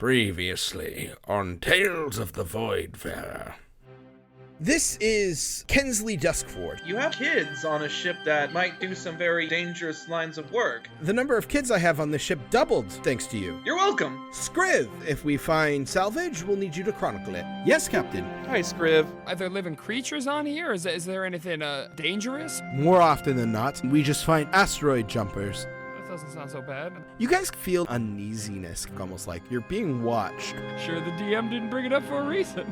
Previously on Tales of the Voidfarer. This is Kensley Duskford. You have kids on a ship that might do some very dangerous lines of work. The number of kids I have on the ship doubled thanks to you. You're welcome. Scriv, if we find salvage, we'll need you to chronicle it. Yes, Captain. Hi, Scriv. Are there living creatures on here? Is there anything dangerous? More often than not, we just find asteroid jumpers. That doesn't sound so bad. You guys feel uneasiness, almost like you're being watched. Sure the DM didn't bring it up for a reason.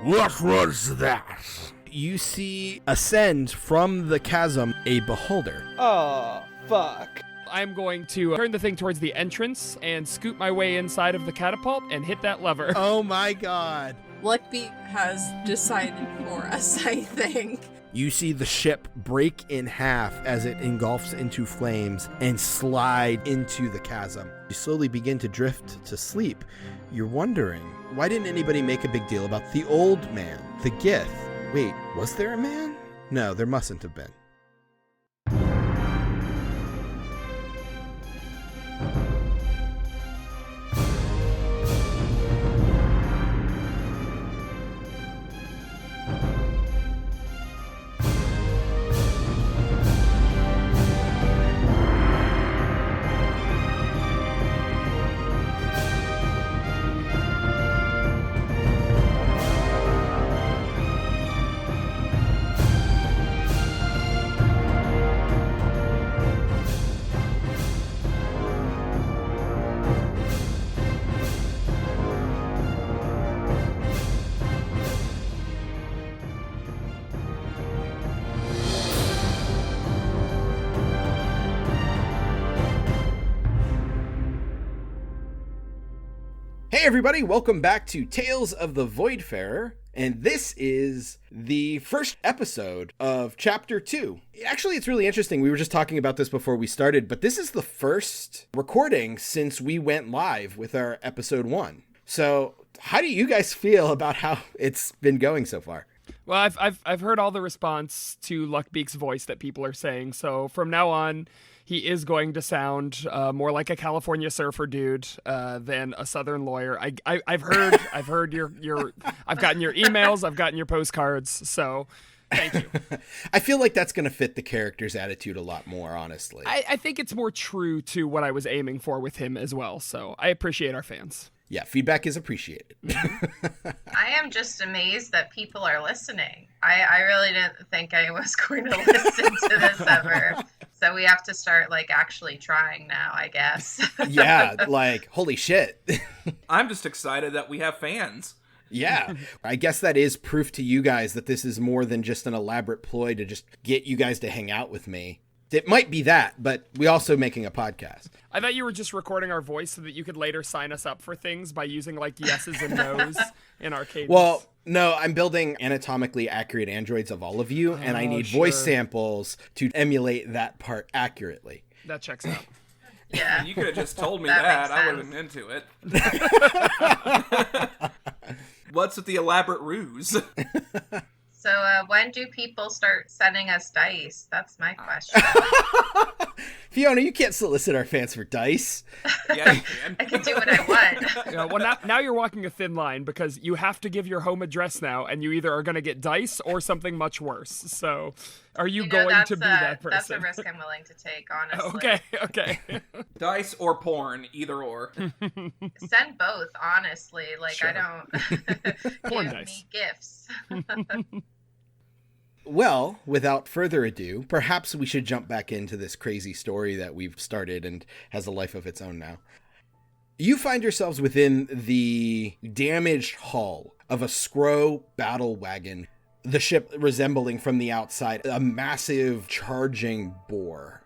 What was that? You see ascend from the chasm a beholder. Oh, fuck. I'm going to turn the thing towards the entrance and scoot my way inside of the catapult and hit that lever. Oh my god. Luckbeak has decided for us, I think. You see the ship break in half as it engulfs into flames and slide into the chasm. You slowly begin to drift to sleep. You're wondering, why didn't anybody make a big deal about the old man, the Gith? Wait, was there a man? No, there mustn't have been. Hey everybody, welcome back to Tales of the Voidfarer, and this is the first episode of Chapter 2. Actually, it's really interesting. We were just talking about this before we started, but this is the first recording since we went live with our Episode 1. So, how do you guys feel about how it's been going so far? Well, I've heard all the response to Luckbeak's voice that people are saying, so from now on, he is going to sound more like a California surfer dude than a Southern lawyer. I've gotten your emails, I've gotten your postcards, so thank you. I feel like that's going to fit the character's attitude a lot more, honestly. I think it's more true to what I was aiming for with him as well, so I appreciate our fans. Yeah, feedback is appreciated. I am just amazed that people are listening. I really didn't think I was going to listen to this ever. So we have to start, actually trying now, I guess. Yeah, holy shit. I'm just excited that we have fans. Yeah, I guess that is proof to you guys that this is more than just an elaborate ploy to just get you guys to hang out with me. It might be that, but we also making a podcast. I thought you were just recording our voice so that you could later sign us up for things by using yeses and nos in our cadence. Well, no, I'm building anatomically accurate androids of all of you, and I need voice samples to emulate that part accurately. That checks out. Yeah. You could have just told me that. I would have been into it. What's with the elaborate ruse? So when do people start sending us dice? That's my question. Fiona, you can't solicit our fans for dice. Yeah, you can. I can do what I want. Yeah, well, now you're walking a thin line because you have to give your home address now, and you either are going to get dice or something much worse. So are you going to be that person? That's a risk I'm willing to take, honestly. Okay. Dice or porn, either or. Send both, honestly. Sure. I don't Porn give dice. me gifts. Well, without further ado, perhaps we should jump back into this crazy story that we've started and has a life of its own now. You find yourselves within the damaged hull of a Skro battle wagon, the ship resembling from the outside a massive charging boar.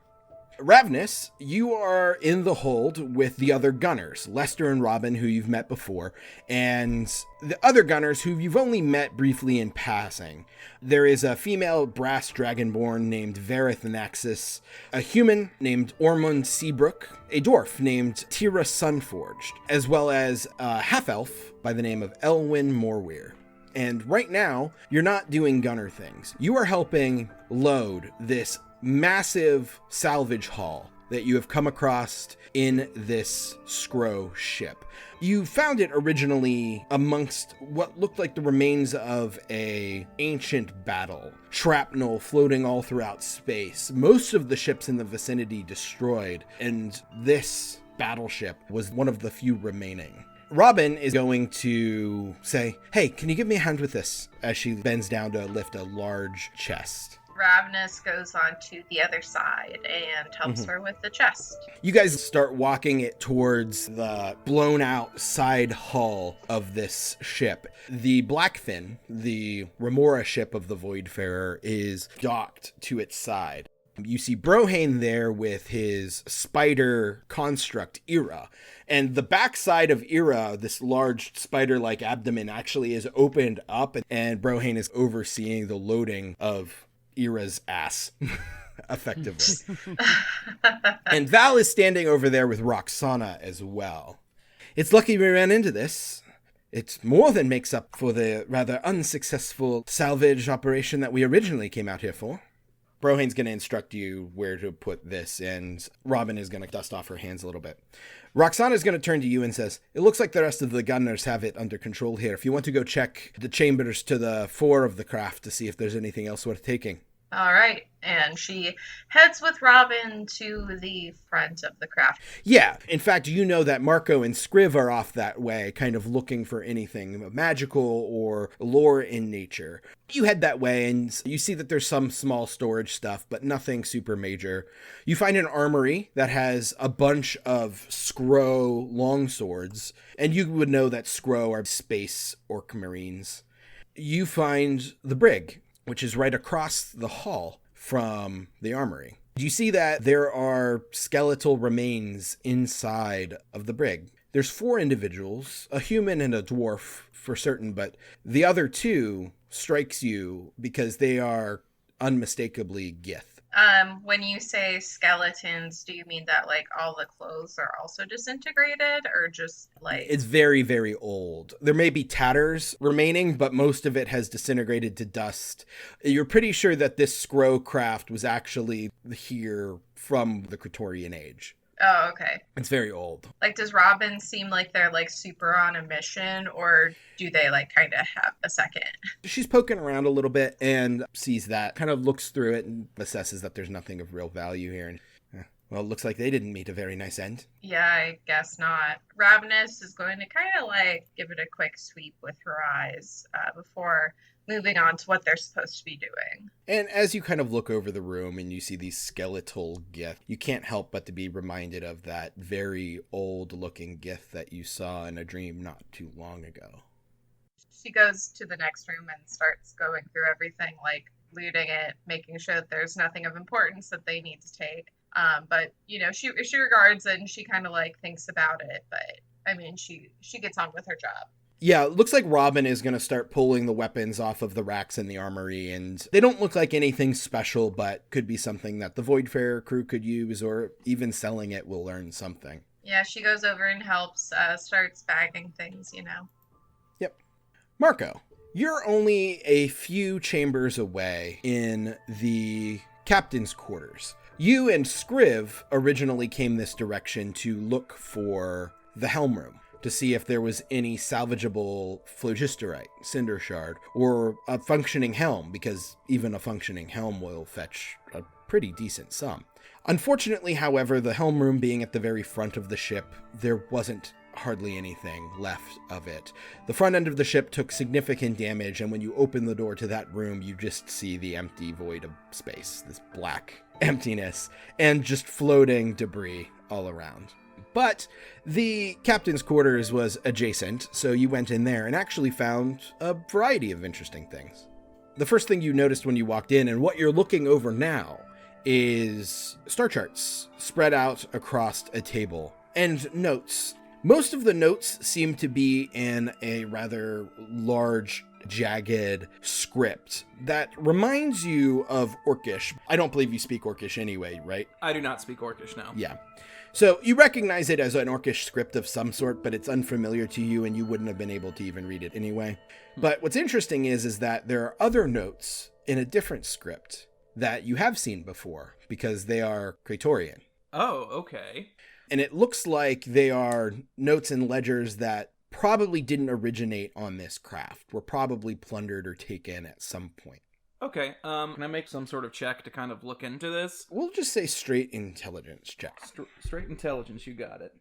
Rav'nys, you are in the hold with the other gunners, Lester and Robin, who you've met before, and the other gunners who you've only met briefly in passing. There is a female brass dragonborn named Rav'nys, a human named Ormond Seabrook, a dwarf named Tira Sunforged, as well as a half-elf by the name of Elwyn Morweir. And right now, you're not doing gunner things. You are helping load this massive salvage haul that you have come across in this Skro ship. You found it originally amongst what looked like the remains of a ancient battle. Shrapnel floating all throughout space. Most of the ships in the vicinity destroyed, and this battleship was one of the few remaining. Robin is going to say, "Hey, can you give me a hand with this?" as she bends down to lift a large chest. Rav'nys goes on to the other side and helps her with the chest. You guys start walking it towards the blown out side hull of this ship. The Blackfin, the remora ship of the Voidfarer, is docked to its side. You see Brohane there with his spider construct, Ira. And the backside of Ira, this large spider-like abdomen, actually is opened up, and Brohane is overseeing the loading of Ira's ass, effectively. And Val is standing over there with Roxana as well. "It's lucky we ran into this. It more than makes up for the rather unsuccessful salvage operation that we originally came out here for." Brohane's going to instruct you where to put this, and Robin is going to dust off her hands a little bit. Roxana is going to turn to you and says, "It looks like the rest of the gunners have it under control here. If you want to go check the chambers to the fore of the craft to see if there's anything else worth taking." All right. And she heads with Robin to the front of the craft. Yeah. In fact, you know that Marco and Scriv are off that way, kind of looking for anything magical or lore in nature. You head that way and you see that there's some small storage stuff, but nothing super major. You find an armory that has a bunch of Skro longswords, and you would know that Skro are space orc marines. You find the brig, which is right across the hall from the armory. You see that there are skeletal remains inside of the brig. There's 4 individuals, a human and a dwarf for certain, but the other 2 strikes you because they are unmistakably Gith. When you say skeletons, do you mean that like all the clothes are also disintegrated, or just like... It's very, very old. There may be tatters remaining, but most of it has disintegrated to dust. You're pretty sure that this Skro craft was actually here from the Kraatorian age. Oh, okay. It's very old. Like, does Robin seem like they're like super on a mission, or do they like kind of have a second? She's poking around a little bit and sees that, kind of looks through it and assesses that there's nothing of real value here. And well, it looks like they didn't meet a very nice end. Yeah, I guess not. Rav'nys is going to kind of like give it a quick sweep with her eyes before moving on to what they're supposed to be doing. And as you kind of look over the room and you see these skeletal Gith, you can't help but to be reminded of that very old-looking Gith that you saw in a dream not too long ago. She goes to the next room and starts going through everything, like looting it, making sure that there's nothing of importance that they need to take. But, you know, she regards it and she kind of like thinks about it. But, I mean, she gets on with her job. Yeah, it looks like Robin is going to start pulling the weapons off of the racks in the armory, and they don't look like anything special, but could be something that the Voidfarer crew could use, or even selling it will learn something. Yeah, she goes over and helps, starts bagging things, you know. Yep. Marco, you're only a few chambers away in the captain's quarters. You and Scriv originally came this direction to look for the helm room, to see if there was any salvageable phlogisterite, cinder shard, or a functioning helm, because even a functioning helm will fetch a pretty decent sum. Unfortunately, however, the helm room being at the very front of the ship, there wasn't hardly anything left of it. The front end of the ship took significant damage, and when you open the door to that room, you just see the empty void of space, this black emptiness, and just floating debris all around. But the captain's quarters was adjacent, so you went in there and actually found a variety of interesting things. The first thing you noticed when you walked in, and what you're looking over now, is star charts spread out across a table, and notes. Most of the notes seem to be in a rather large, jagged script that reminds you of Orcish. I don't believe you speak Orcish anyway, right? I do not speak Orcish now. Yeah. So you recognize it as an Orcish script of some sort, but it's unfamiliar to you and you wouldn't have been able to even read it anyway. But what's interesting is that there are other notes in a different script that you have seen before because they are Kraatorian. Oh, okay. And it looks like they are notes and ledgers that probably didn't originate on this craft, were probably plundered or taken at some point. Okay, can I make some sort of check to kind of look into this? We'll just say straight intelligence check. Straight intelligence, you got it.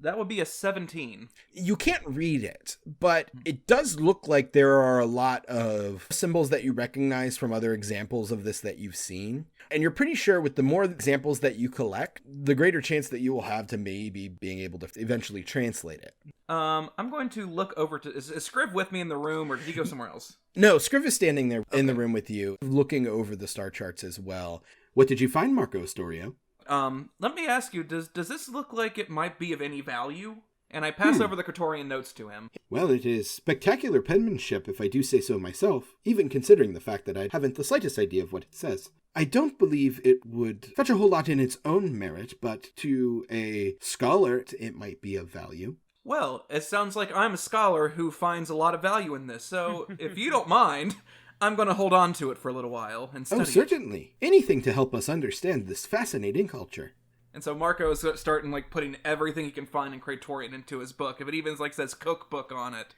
That would be a 17. You can't read it, but it does look like there are a lot of symbols that you recognize from other examples of this that you've seen. And you're pretty sure with the more examples that you collect, the greater chance that you will have to maybe being able to eventually translate it. I'm going to look over to... Is Scriv with me in the room, or did he go somewhere else? No, Scriv is standing there in the room with you, looking over the star charts as well. What did you find, Marco Astorio? Let me ask you, does this look like it might be of any value? And I pass over the Kraatorian notes to him. Well, it is spectacular penmanship, if I do say so myself, even considering the fact that I haven't the slightest idea of what it says. I don't believe it would fetch a whole lot in its own merit, but to a scholar, it might be of value. Well, it sounds like I'm a scholar who finds a lot of value in this, so if you don't mind, I'm going to hold on to it for a little while and study Oh, certainly. Anything to help us understand this fascinating culture. And so Marco is starting, putting everything he can find in Kraatorian into his book. If it even, says cookbook on it,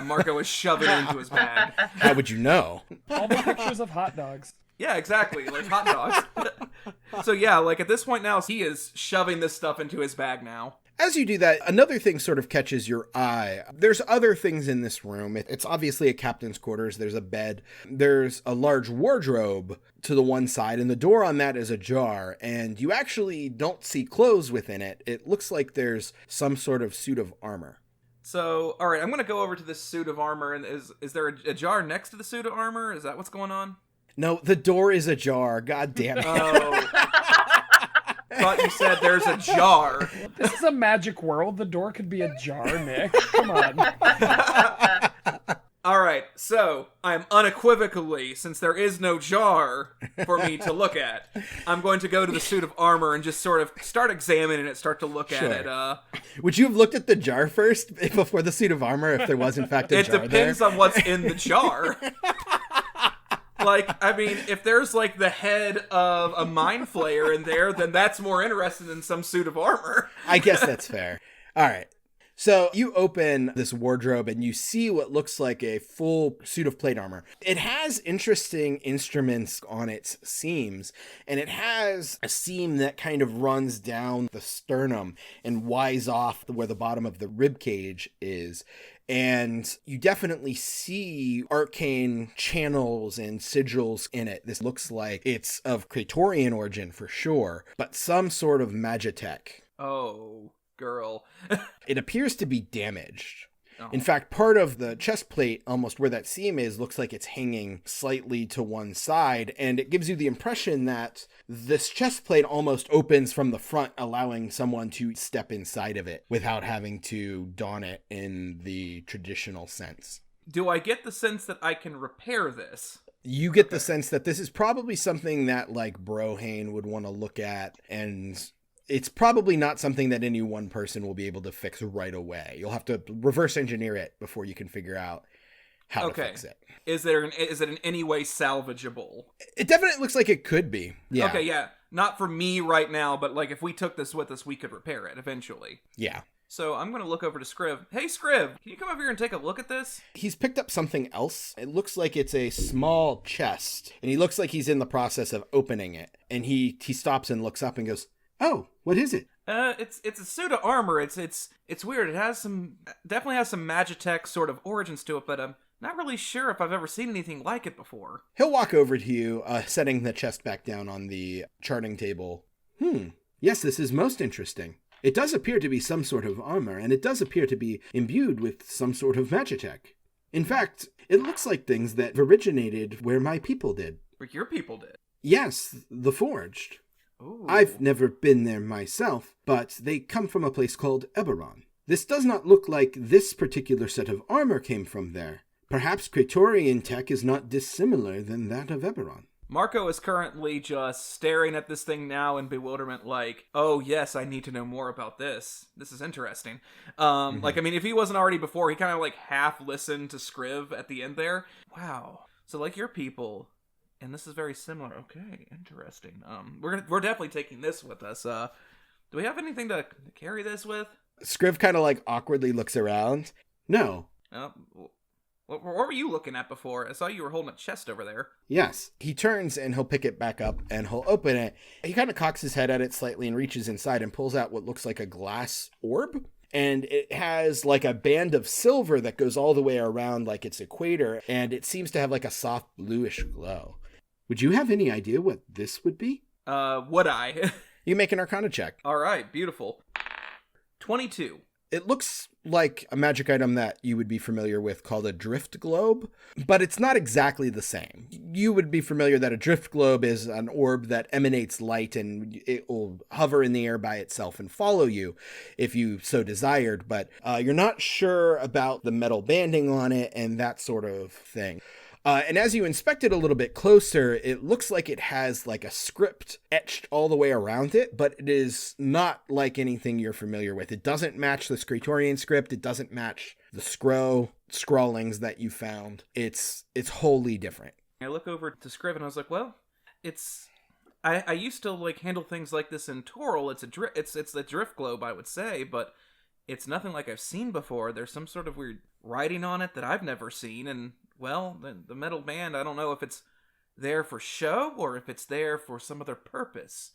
Marco is shoving it into his bag. How would you know? All the pictures of hot dogs. Yeah, exactly, hot dogs. So yeah, at this point now, he is shoving this stuff into his bag now. As you do that, another thing sort of catches your eye. There's other things in this room. It's obviously a captain's quarters. There's a bed. There's a large wardrobe to the one side, and the door on that is ajar, and you actually don't see clothes within it. It looks like there's some sort of suit of armor. So, alright, I'm going to go over to this suit of armor, and is there a jar next to the suit of armor? Is that what's going on? No, the door is ajar. God damn it. Oh. Thought you said there's a jar. This is a magic world. The door could be ajar, Nick. Come on. Alright, so I'm unequivocally, since there is no jar for me to look at, I'm going to go to the suit of armor and just sort of start examining it, start to look at it. Would you have looked at the jar first before the suit of armor if there was in fact a jar there? It depends on what's in the jar. If there's the head of a mind flayer in there, then that's more interesting than some suit of armor. I guess that's fair. All right. So you open this wardrobe and you see what looks like a full suit of plate armor. It has interesting instruments on its seams, and it has a seam that kind of runs down the sternum and wides off where the bottom of the rib cage is. And you definitely see arcane channels and sigils in it. This looks like it's of Kraatorian origin for sure, but some sort of magitech. Oh, girl. It appears to be damaged. Oh. In fact, part of the chest plate, almost where that seam is, looks like it's hanging slightly to one side, and it gives you the impression that this chest plate almost opens from the front, allowing someone to step inside of it without having to don it in the traditional sense. Do I get the sense that I can repair this? You get the sense that this is probably something that, Brohane would want to look at, and it's probably not something that any one person will be able to fix right away. You'll have to reverse engineer it before you can figure out how to fix it. Is it in any way salvageable? It definitely looks like it could be. Yeah. Okay, yeah. Not for me right now, but if we took this with us, we could repair it eventually. Yeah. So I'm going to look over to Scriv. Hey, Scriv, can you come over here and take a look at this? He's picked up something else. It looks like it's a small chest, and he looks like he's in the process of opening it. And he stops and looks up and goes, "Oh, what is it?" It's a suit of armor. It's weird. It definitely has some magitech sort of origins to it, but I'm not really sure if I've ever seen anything like it before. He'll walk over to you, setting the chest back down on the charting table. Yes, this is most interesting. It does appear to be some sort of armor, and it does appear to be imbued with some sort of magitech. In fact, it looks like things that originated where my people did. Where your people did? Yes, the Forged. Ooh. I've never been there myself, but they come from a place called Eberron. This does not look like this particular set of armor came from there. Perhaps Kraatorian tech is not dissimilar than that of Eberron. Marco is currently just staring at this thing now in bewilderment, oh yes, I need to know more about this. This is interesting. If he wasn't already before, he kind of half listened to Scriv at the end there. Wow. So your people, And this is very similar. Okay, interesting. We're definitely taking this with us. Do we have anything to carry this with? Scriv kind of like awkwardly looks around. No. What were you looking at before? I saw you were holding a chest over there. Yes. He turns and he'll pick it back up and he'll open it. He kind of cocks his head at it slightly and reaches inside and pulls out what looks like a glass orb. And it has like a band of silver that goes all the way around like its equator. And it seems to have like a soft bluish glow. Would you have any idea what this would be? Would I? You make an Arcana check. All right, beautiful. 22. It looks like a magic item that you would be familiar with called a drift globe, but it's not exactly the same. You would be familiar that a drift globe is an orb that emanates light and it will hover in the air by itself and follow you if you so desired, but you're not sure about the metal banding on it and that sort of thing. And as you inspect it a little bit closer, it looks like it has like a script etched all the way around it, but it is not like anything you're familiar with. It doesn't match the Kraatorian script. It doesn't match the scrawlings that you found. It's wholly different. I look over to Scriv and I was like, well, I used to like handle things like this in Toril. It's the drift globe, I would say, but it's nothing like I've seen before. There's some sort of weird writing on it that I've never seen, and well, the metal band, I don't know if it's there for show or if it's there for some other purpose.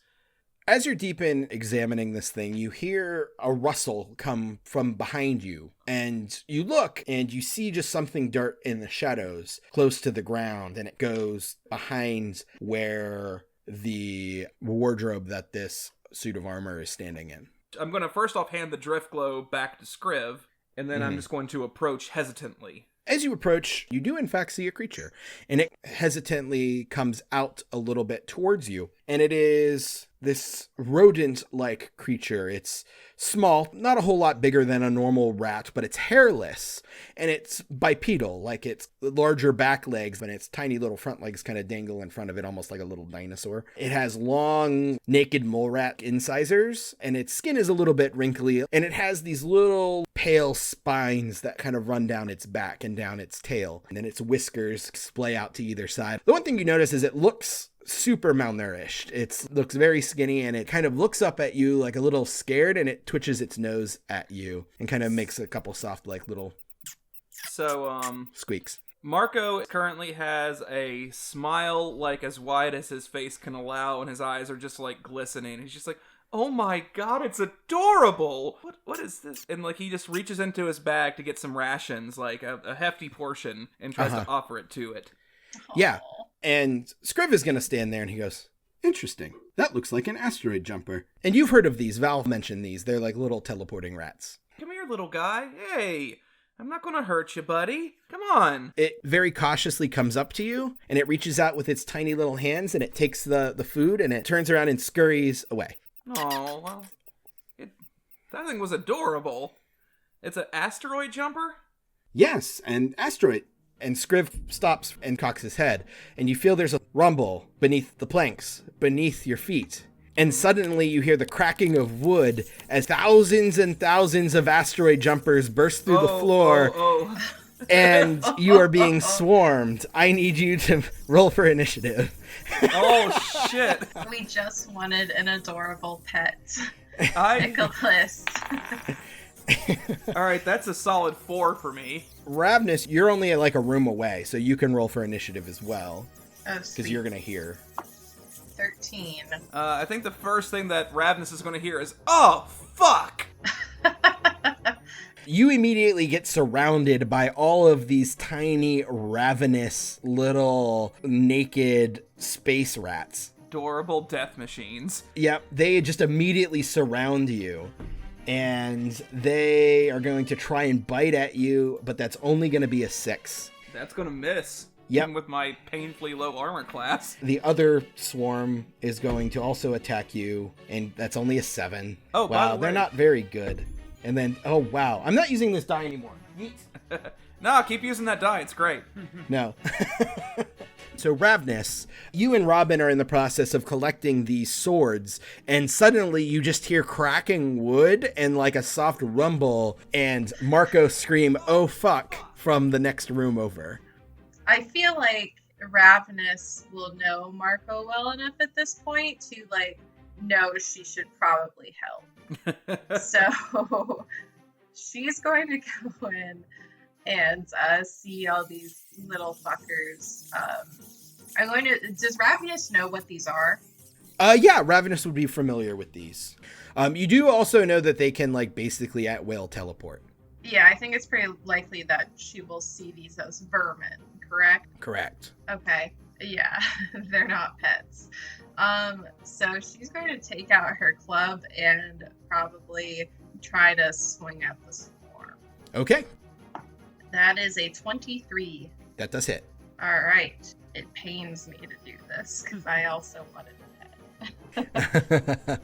As you're deep in examining this thing, you hear a rustle come from behind you, and you look and you see just something dark in the shadows close to the ground, and it goes behind where the wardrobe that this suit of armor is standing in. I'm going to first off hand the drift globe back to Scriv, and then I'm just going to approach hesitantly. As you approach, you do in fact see a creature, and it hesitantly comes out a little bit towards you, and it is this rodent-like creature. It's small, not a whole lot bigger than a normal rat, but it's hairless, and it's bipedal, like its larger back legs, and its tiny little front legs kind of dangle in front of it, almost like a little dinosaur. It has long, naked mole rat incisors, and its skin is a little bit wrinkly, and it has these little pale spines that kind of run down its back and down its tail, and then its whiskers splay out to either side. The one thing you notice is it looks super malnourished. It looks very skinny, and it kind of looks up at you like a little scared, and it twitches its nose at you and kind of makes a couple soft like little squeaks. Marco currently has a smile like as wide as his face can allow, and his eyes are just like glistening. He's just like, oh my god, it's adorable! What is this? And like he just reaches into his bag to get some rations, like a hefty portion, and tries to offer it to it. Yeah. And Scriv is going to stand there and he goes, Interesting. That looks like an asteroid jumper. and you've heard of these. Valve mentioned these. They're like little teleporting rats. Come here, little guy. Hey, I'm not gonna hurt you, buddy. Come on. It very cautiously comes up to you and it reaches out with its tiny little hands and it takes the food and it turns around and scurries away. Oh, well, that thing was adorable. It's an asteroid jumper? Yes, an asteroid. And Scriv stops and cocks his head, and you feel there's a rumble beneath the planks, beneath your feet. And suddenly you hear the cracking of wood as thousands and thousands of asteroid jumpers burst through the floor, and you are being swarmed. I need you to roll for initiative. Oh, shit. We just wanted an adorable pet. I Nicholas. All right, that's a solid 4 for me. Rav'nys, you're only like a room away, so you can roll for initiative as well, Oh, because sweet. you're going to hear. 13. I think the first thing that Rav'nys is going to hear is, oh, fuck! You immediately get surrounded by all of these tiny, ravenous, little, naked space rats. Adorable death machines. Yep, they just immediately surround you. And they are going to try and bite at you, but that's only going to be a 6. That's going to miss. Yep. Even with my painfully low armor class. The other swarm is going to also attack you, and that's only a 7. Oh, by wow, the way. they're not very good. And then, oh wow, I'm not using this die anymore. Yeet. No, keep using that die. It's great. No. So Rav'nys, you and Robin are in the process of collecting these swords, and suddenly you just hear cracking wood and like a soft rumble, and Marco scream, "Oh fuck," from the next room over. I feel like Rav'nys will know Marco well enough at this point to know she should probably help. So she's going to go in and see all these little fuckers. Does Rav'nys know what these are? Yeah, Rav'nys would be familiar with these. You do also know that they can basically at will teleport. Yeah, I think it's pretty likely that she will see these as vermin, correct? Correct. Okay. Yeah, they're not pets. So she's going to take out her club and probably try to swing at the swarm. Okay. That is a 23. That does hit. All right. It pains me to do this because I also wanted a pet.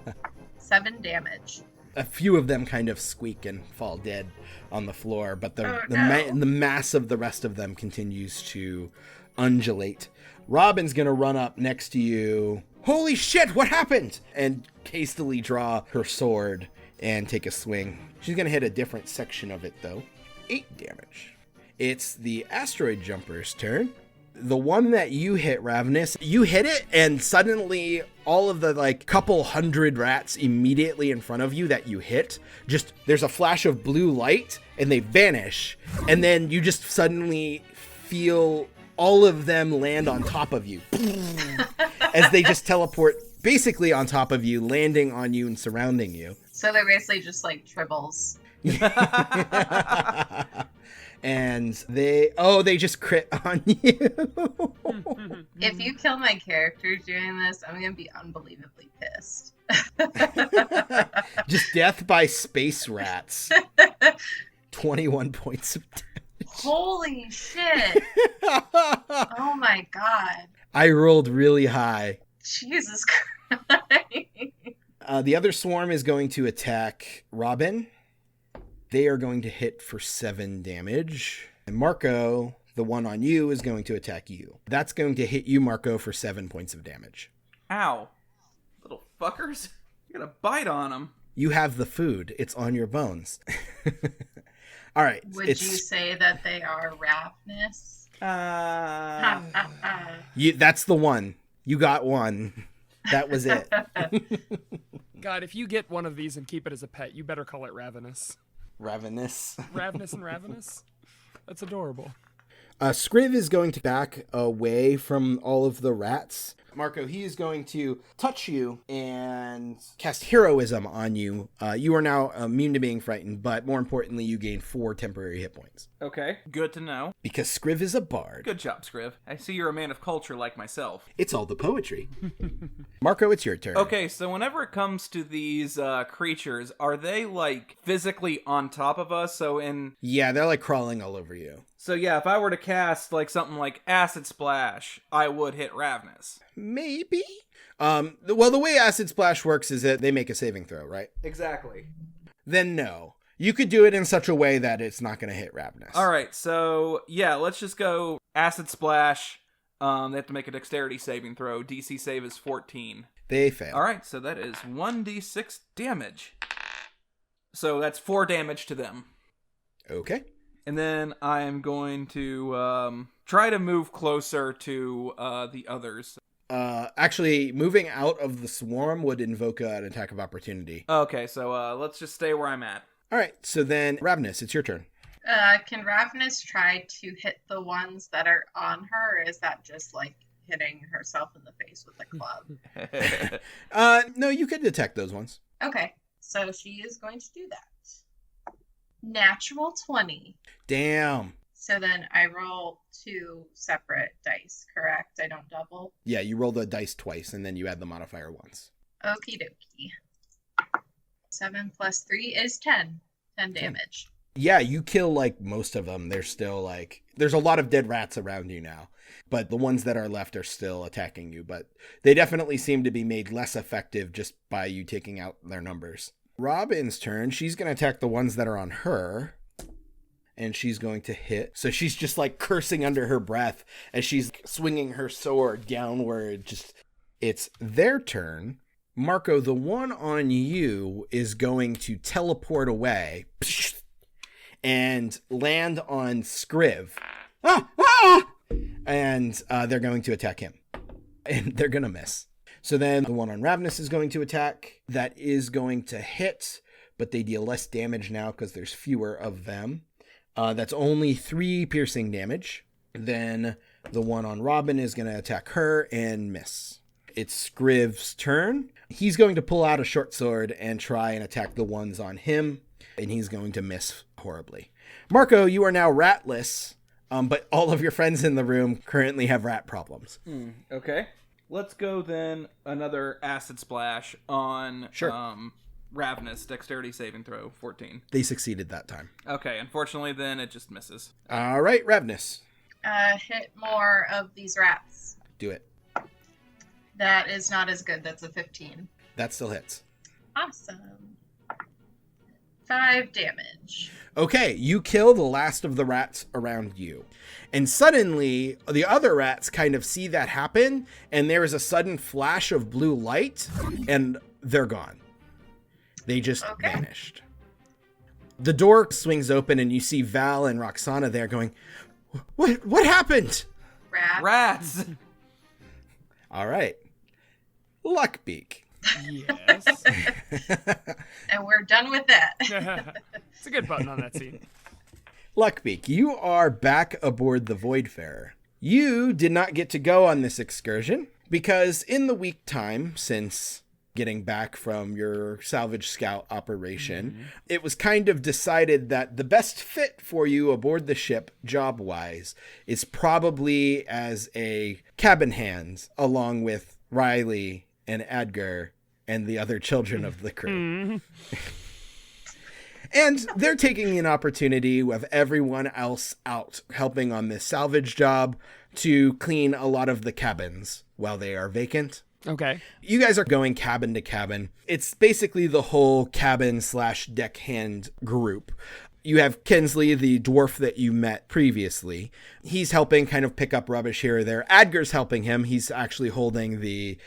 7 damage. A few of them kind of squeak and fall dead on the floor, but the mass of the rest of them continues to undulate. Robin's gonna run up next to you. Holy shit, what happened? And hastily draw her sword and take a swing. She's gonna hit a different section of it though. 8 damage. It's the asteroid jumper's turn. The one that you hit, Rav'nys, you hit it and suddenly all of the couple hundred rats immediately in front of you that you hit, just there's a flash of blue light and they vanish. And then you just suddenly feel all of them land on top of you as they just teleport basically on top of you, landing on you and surrounding you. So they're basically just tribbles. And they just crit on you. If you kill my character doing this, I'm going to be unbelievably pissed. Just death by space rats. 21 points of damage. Holy shit. Oh my god. I rolled really high. Jesus Christ. The other swarm is going to attack Robin. They are going to hit for 7 damage. And Marco, the one on you, is going to attack you. That's going to hit you, Marco, for 7 points of damage. Ow. Little fuckers. You gotta bite on them. You have the food. It's on your bones. All right. Would you say that they are Rav'nys? That's the one. You got one. That was it. God, if you get one of these and keep it as a pet, you better call it Rav'nys. Rav'nys. Rav'nys and Rav'nys? That's adorable. Scriv is going to back away from all of the rats. Marco, he is going to touch you and cast heroism on you. You are now immune to being frightened, but more importantly, you gain 4 temporary hit points. Okay, good to know. Because Scriv is a bard. Good job, Scriv. I see you're a man of culture like myself. It's all the poetry. Marco, it's your turn. Okay, so whenever it comes to these creatures, are they physically on top of us? Yeah, they're crawling all over you. So yeah, if I were to cast something like Acid Splash, I would hit Rav'nys. Maybe. Well, the way Acid Splash works is that they make a saving throw, right? Exactly. Then no. You could do it in such a way that it's not going to hit Rav'nys. All right, so yeah, let's just go Acid Splash. They have to make a dexterity saving throw. DC save is 14. They fail. All right, so that is 1d6 damage. So that's 4 damage to them. Okay. And then I am going to try to move closer to the others. Actually, moving out of the swarm would invoke an attack of opportunity. Okay, so let's just stay where I'm at. All right, so then Rav'nys, it's your turn. Can Rav'nys try to hit the ones that are on her, or is that just hitting herself in the face with a club? No, you could detect those ones. Okay, so she is going to do that. Natural 20. Damn. So then I roll 2 separate dice, correct? I don't double? Yeah, you roll the dice twice, and then you add the modifier once. Okie dokie. 7 plus 3 is 10. 10 damage. Yeah, you kill most of them. They're still there's a lot of dead rats around you now, but the ones that are left are still attacking you, but they definitely seem to be made less effective just by you taking out their numbers. Robin's turn. She's going to attack the ones that are on her, and she's going to hit. So she's just cursing under her breath as she's swinging her sword downward. It's their turn. Marco, the one on you is going to teleport away and land on Scriv. and they're going to attack him. And they're going to miss. So then the one on Rav'nys is going to attack. That is going to hit, but they deal less damage now because there's fewer of them. That's only 3 piercing damage. Then the one on Robin is going to attack her and miss. It's Scriv's turn. He's going to pull out a short sword and try and attack the ones on him, and he's going to miss horribly. Marco, you are now ratless, but all of your friends in the room currently have rat problems. Okay. Let's go then another acid splash on Rav'nys, dexterity saving throw, 14. They succeeded that time. Okay, unfortunately then it just misses. All right, Rav'nys. Hit more of these rats. Do it. That is not as good. That's a 15. That still hits. Awesome. 5 damage. Okay, you kill the last of the rats around you. And suddenly, the other rats kind of see that happen, and there is a sudden flash of blue light, and they're gone. They just vanished. The door swings open, and you see Val and Roxana there going, What happened? Rats! All right. Luckbeak. Yes. And we're done with that. It's a good button on that scene. Luckbeak, you are back aboard the Voidfarer. You did not get to go on this excursion because in the week time since getting back from your salvage scout operation, it was kind of decided that the best fit for you aboard the ship, job-wise, is probably as a cabin hand along with Riley and Edgar and the other children of the crew. And they're taking an opportunity with everyone else out helping on this salvage job to clean a lot of the cabins while they are vacant. Okay. You guys are going cabin to cabin. It's basically the whole cabin/deckhand group. You have Kinsley, the dwarf that you met previously. He's helping kind of pick up rubbish here or there. Adgar's helping him. He's actually holding the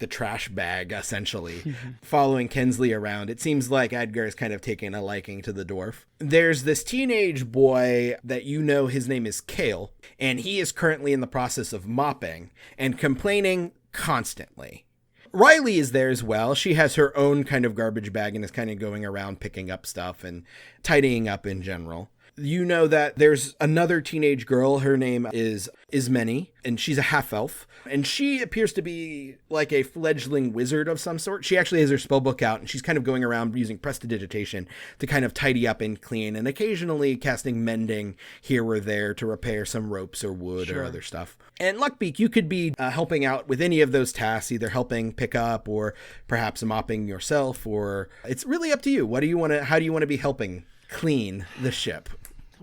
trash bag, essentially, following Kinsley around. It seems like Adgar is kind of taking a liking to the dwarf. There's this teenage boy that you know, his name is Kale, and he is currently in the process of mopping and complaining constantly. Riley is there as well. She has her own kind of garbage bag and is kind of going around picking up stuff and tidying up in general. You know that there's another teenage girl. Her name is Ismeni, and she's a half-elf. And she appears to be like a fledgling wizard of some sort. She actually has her spellbook out, and she's kind of going around using prestidigitation to kind of tidy up and clean, and occasionally casting mending here or there to repair some ropes or wood or other stuff. And Luckbeak, you could be helping out with any of those tasks, either helping pick up or perhaps mopping yourself, or it's really up to you. How do you want to be helping clean the ship?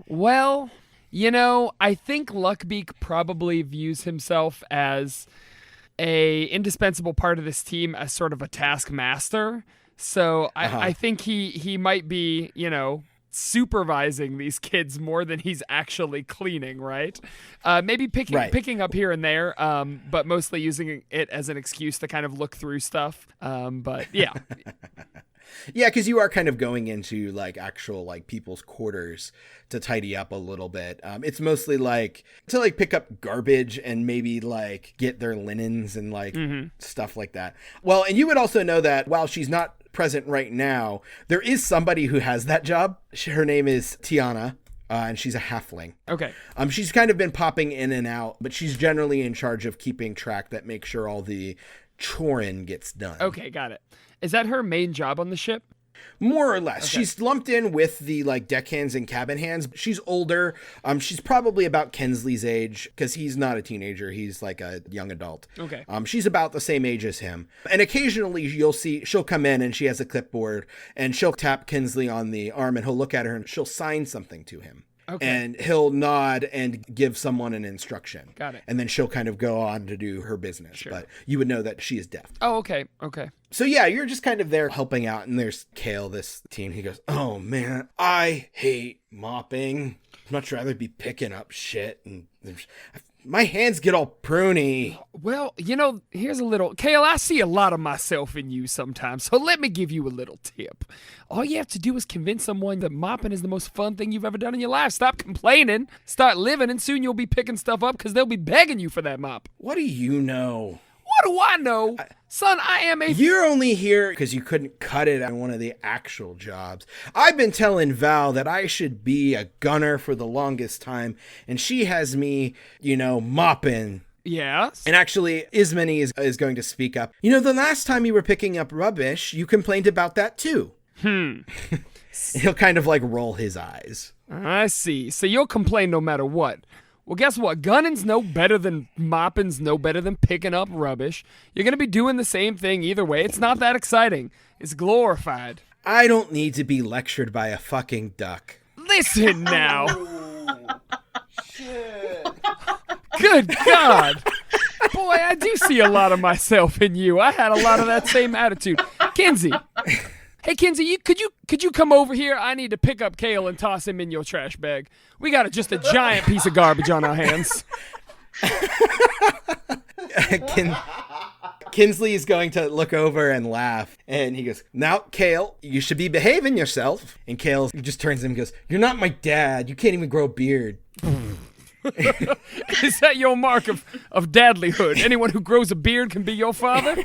Well, I think Luckbeak probably views himself as a indispensable part of this team as sort of a taskmaster. So I think he might be, supervising these kids more than he's actually cleaning, right? Maybe picking up here and there, but mostly using it as an excuse to kind of look through stuff. But yeah. Yeah, because you are kind of going into actual people's quarters to tidy up a little bit. It's mostly to pick up garbage and maybe get their linens and stuff like that. Well, and you would also know that while she's not present right now, there is somebody who has that job. Her name is Tiana. And she's a halfling. Okay. She's kind of been popping in and out, but she's generally in charge of keeping track that makes sure all the chorin gets done. Okay, got it. Is that her main job on the ship? More or less. Okay. She's lumped in with the deckhands and cabin hands. She's older. She's probably about Kinsley's age because he's not a teenager. He's a young adult. Okay. She's about the same age as him. And occasionally you'll see she'll come in and she has a clipboard and she'll tap Kinsley on the arm and he'll look at her and she'll sign something to him. Okay. And he'll nod and give someone an instruction. Got it. And then she'll kind of go on to do her business. Sure. But you would know that she is deaf. Oh, okay. Okay. So yeah, you're just kind of there helping out. And there's Kale, this team. He goes, "Oh man, I hate mopping. I'd much rather be picking up shit. And My hands get all pruny. Well, here's a little... Kale, I see a lot of myself in you sometimes, so let me give you a little tip. All you have to do is convince someone that mopping is the most fun thing you've ever done in your life. Stop complaining, start living, and soon you'll be picking stuff up because they'll be begging you for that mop. What do you know? What do I know? Son, I am a... You're only here because you couldn't cut it on one of the actual jobs. I've been telling Val that I should be a gunner for the longest time, and she has me, mopping. Yes? And actually, Ismany is going to speak up. The last time you were picking up rubbish, you complained about that too. He'll kind of roll his eyes. I see. So you'll complain no matter what. Well, guess what? Gunning's no better than mopping's no better than picking up rubbish. You're going to be doing the same thing either way. It's not that exciting. It's glorified. I don't need to be lectured by a fucking duck. Listen now. Shit. Good God. Boy, I do see a lot of myself in you. I had a lot of that same attitude. Kinsey. Hey, Kinsey, could you come over here? I need to pick up Kale and toss him in your trash bag. We got just a giant piece of garbage on our hands. Kinsley is going to look over and laugh. And he goes, now, Kale, you should be behaving yourself. And Kale just turns to him and goes, you're not my dad. You can't even grow a beard. Is that your mark of dadlyhood? Anyone who grows a beard can be your father?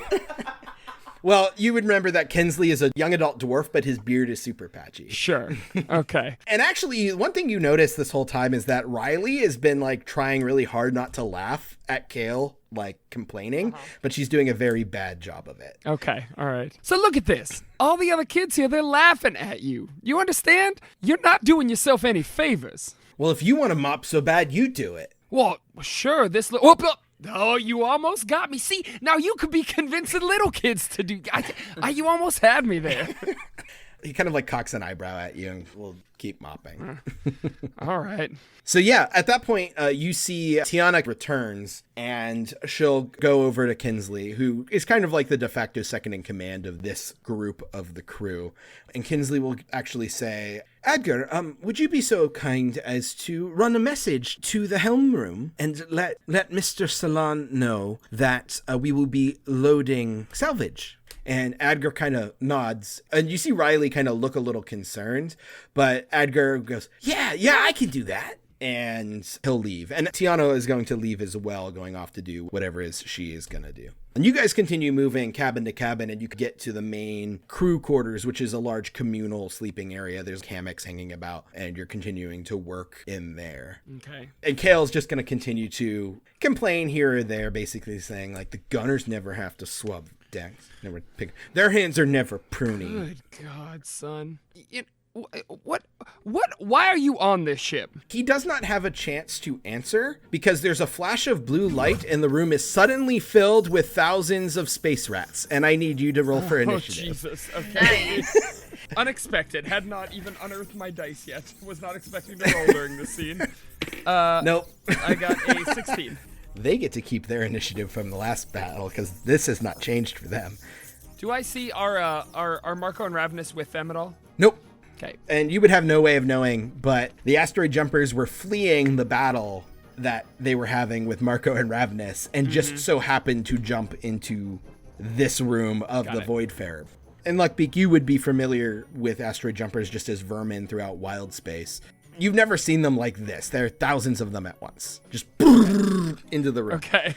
Well, you would remember that Kinsley is a young adult dwarf, but his beard is super patchy. Sure. Okay. And actually, one thing you notice this whole time is that Riley has been trying really hard not to laugh at Kale, complaining, but she's doing a very bad job of it. Okay. All right. So look at this. All the other kids here, they're laughing at you. You understand? You're not doing yourself any favors. Well, if you want to mop so bad, you do it. Well, sure. Oh, you almost got me. See, now you could be convincing little kids to do... you almost had me there. He kind of cocks an eyebrow at you and will keep mopping. All right. So yeah, at that point, you see Tiana returns and she'll go over to Kinsley, who is kind of the de facto second in command of this group of the crew. And Kinsley will actually say, Edgar, would you be so kind as to run a message to the helm room and let Mr. Salon know that we will be loading salvage? And Edgar kind of nods, and you see Riley kind of look a little concerned, but Edgar goes, yeah, I can do that. And he'll leave. And Tiana is going to leave as well, going off to do whatever it is she is going to do. And you guys continue moving cabin to cabin, and you get to the main crew quarters, which is a large communal sleeping area. There's hammocks hanging about, and you're continuing to work in there. Okay. And Kale's just going to continue to complain here or there, basically saying, the gunners never have to swab decks. Their hands are never pruny. Good God, son. Why are you on this ship? He does not have a chance to answer because there's a flash of blue light and the room is suddenly filled with thousands of space rats, and I need you to roll for initiative. Oh, Jesus. Okay. Unexpected. Had not even unearthed my dice yet. Was not expecting to roll during this scene. Nope. I got a 16. They get to keep their initiative from the last battle because this has not changed for them. Do I see our Marco and Rav'nys with them at all? Nope. Okay. And you would have no way of knowing, but the asteroid jumpers were fleeing the battle that they were having with Marco and Rav'nys and just so happened to jump into this room of the Voidfarer. And Luckbeak, you would be familiar with asteroid jumpers just as vermin throughout wild space. You've never seen them like this. There are thousands of them at once. Just into the room. Okay.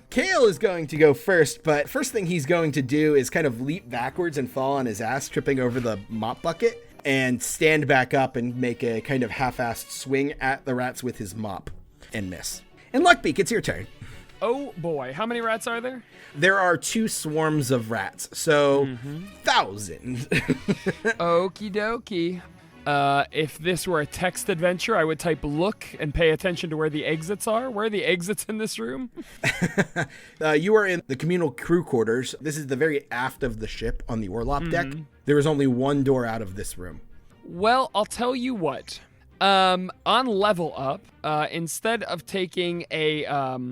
Kale is going to go first, but first thing he's going to do is kind of leap backwards and fall on his ass, tripping over the mop bucket, and stand back up and make a kind of half-assed swing at the rats with his mop and miss. And Luckbeak, it's your turn. Oh boy, how many rats are there? There are 2 swarms of rats, so 1,000. Okie dokie. If this were a text adventure, I would type look and pay attention to where the exits are. Where are the exits in this room? You are in the communal crew quarters. This is the very aft of the ship on the Orlop deck. There is only one door out of this room. Well, I'll tell you what. On level up, instead of taking a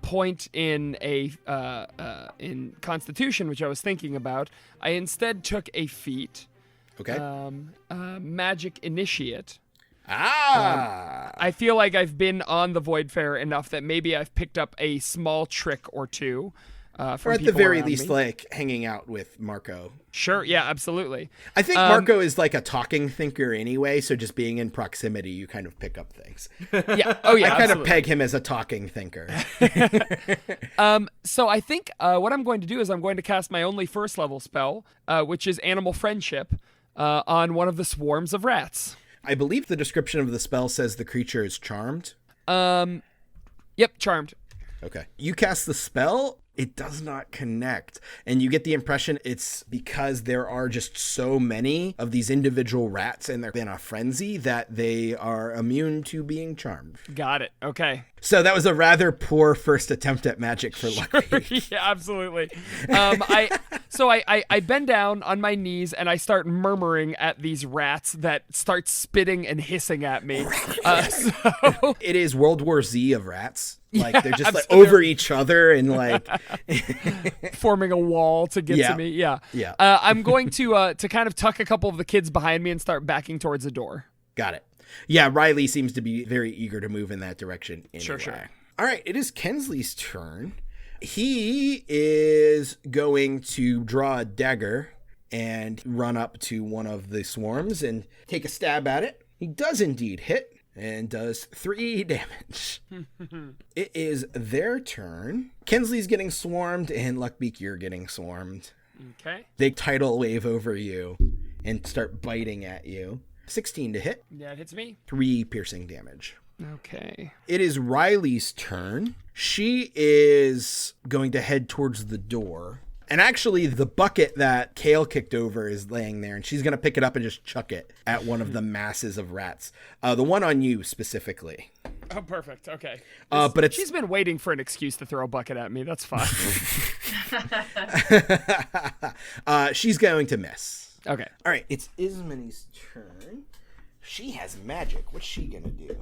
point in in Constitution, which I was thinking about, I instead took a feat. Okay. Magic Initiate. I feel like I've been on the Voidfarer enough that maybe I've picked up a small trick or two. From or at the people very around least, me. like hanging out with Marco. Sure, yeah, absolutely. I think Marco is like a talking thinker anyway, so just being in proximity, you kind of pick up things. Yeah, oh yeah, I kind of absolutely. peg him as a talking thinker. So I think what I'm going to do is I'm going to cast my only first level spell, which is Animal Friendship, on one of the swarms of rats. I believe the description of the spell says the creature is charmed. Yep, charmed. Okay. You cast the spell, it does not connect. And you get the impression it's because there are just so many of these individual rats and they're in a frenzy that they are immune to being charmed. Got it. Okay. So that was a rather poor first attempt at magic for Luckbeak. Yeah, absolutely. I bend down on my knees and I start murmuring at these rats that start spitting and hissing at me. So It is World War Z of rats. Like Yeah, they're just like absolutely. over each other and like forming a wall to get Yeah. to me. Yeah. Yeah. I'm going to kind of tuck a couple of the kids behind me and start backing towards the door. Got it. Yeah, Riley seems to be very eager to move in that direction anyway. Sure. All right, it is Kensley's turn. He is going to draw a dagger and run up to one of the swarms and take a stab at it. He does indeed hit and does 3 damage. It is their turn. Kensley's getting swarmed and Luckbeak, you're getting swarmed. Okay. They tidal wave over you and start biting at you. 16 to hit, That hits me. 3 piercing damage. Okay. It is Riley's turn. She is going to head towards the door. And actually, the bucket that Kale kicked over is laying there, and she's going to pick it up and just chuck it at one of the masses of rats. The one on you specifically. Oh, perfect. Okay. But it's She's been waiting for an excuse to throw a bucket at me. That's fine. she's going to miss. Okay. All right, it's Ismani's turn. She has magic. What's she going to do?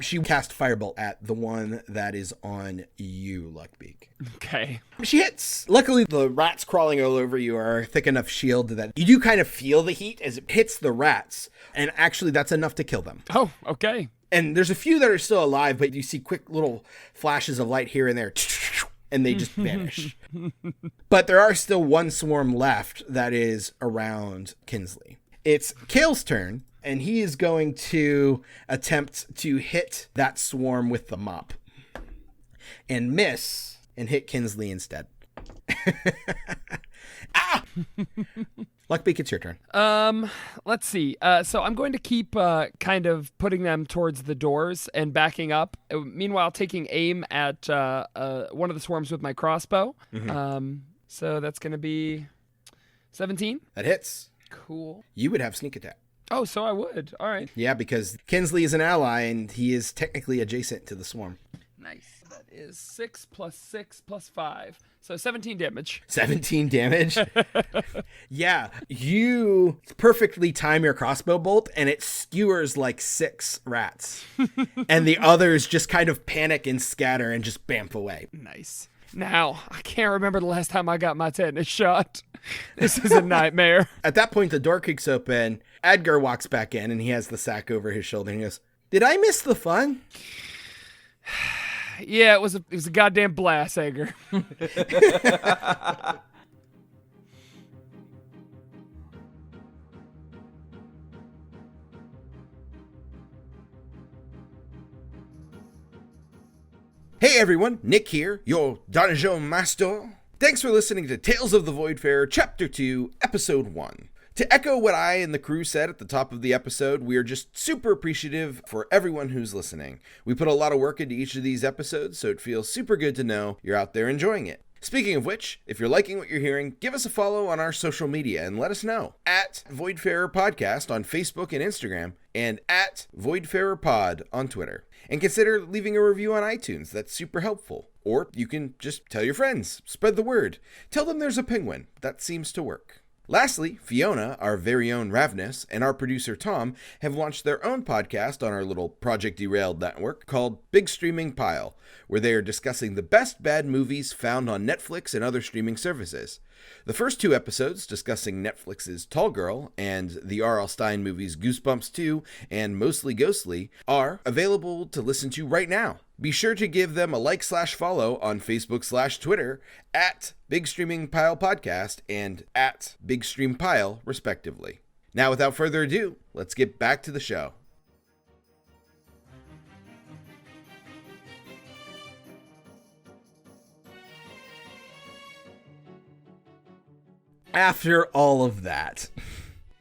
She cast Firebolt at the one that is on you, Luckbeak. Okay. She hits. Luckily, the rats crawling all over you are a thick enough shield that you do kind of feel the heat as it hits the rats. And actually, that's enough to kill them. Oh, okay. And there's a few that are still alive, but you see quick little flashes of light here and there. And they just vanish. But there are still one swarm left that is around Kinsley. It's Kale's turn, and he is going to attempt to hit that swarm with the mop. And miss, and hit Kinsley instead. Ah! Luckbeak, it's your turn. Let's see. So I'm going to keep kind of putting them towards the doors and backing up. Meanwhile, taking aim at one of the swarms with my crossbow. So that's going to be 17. That hits. Cool. You would have sneak attack. Oh, so I would. All right. Yeah, because Kinsley is an ally, and he is technically adjacent to the swarm. Nice. That is 6 + 6 + 5. So 17 damage. 17 damage. Yeah, you perfectly time your crossbow bolt and it skewers like 6 rats. And the others just kind of panic and scatter and just bamf away. Nice. Now, I can't remember the last time I got my tetanus shot. This is a nightmare. At that point, the door creaks open. Edgar walks back in and he has the sack over his shoulder and he goes, "Did I miss the fun?" Yeah, it was a goddamn blast, Edgar. Hey everyone, Nick here, your Dungeon Master. Thanks for listening to Tales of the Voidfarer, Chapter 2, Episode 1. To echo what I and the crew said at the top of the episode, we are just super appreciative for everyone who's listening. We put a lot of work into each of these episodes, so it feels super good to know you're out there enjoying it. Speaking of which, if you're liking what you're hearing, give us a follow on our social media and let us know. At Voidfarer Podcast on Facebook and Instagram, and at Voidfarer Pod on Twitter. And consider leaving a review on iTunes. That's super helpful. Or you can just tell your friends. Spread the word. Tell them there's a penguin. That seems to work. Lastly, Fiona, our very own Rav'nys, and our producer Tom have launched their own podcast on our little Project Derailed network called Big Streaming Pile, where they are discussing the best bad movies found on Netflix and other streaming services. The first 2 episodes, discussing Netflix's Tall Girl and the R.L. Stine movies Goosebumps 2 and Mostly Ghostly, are available to listen to right now. Be sure to give them a like/follow on Facebook/Twitter at Big Streaming Pile Podcast and at Big Stream Pile, respectively. Now, without further ado, let's get back to the show. After all of that,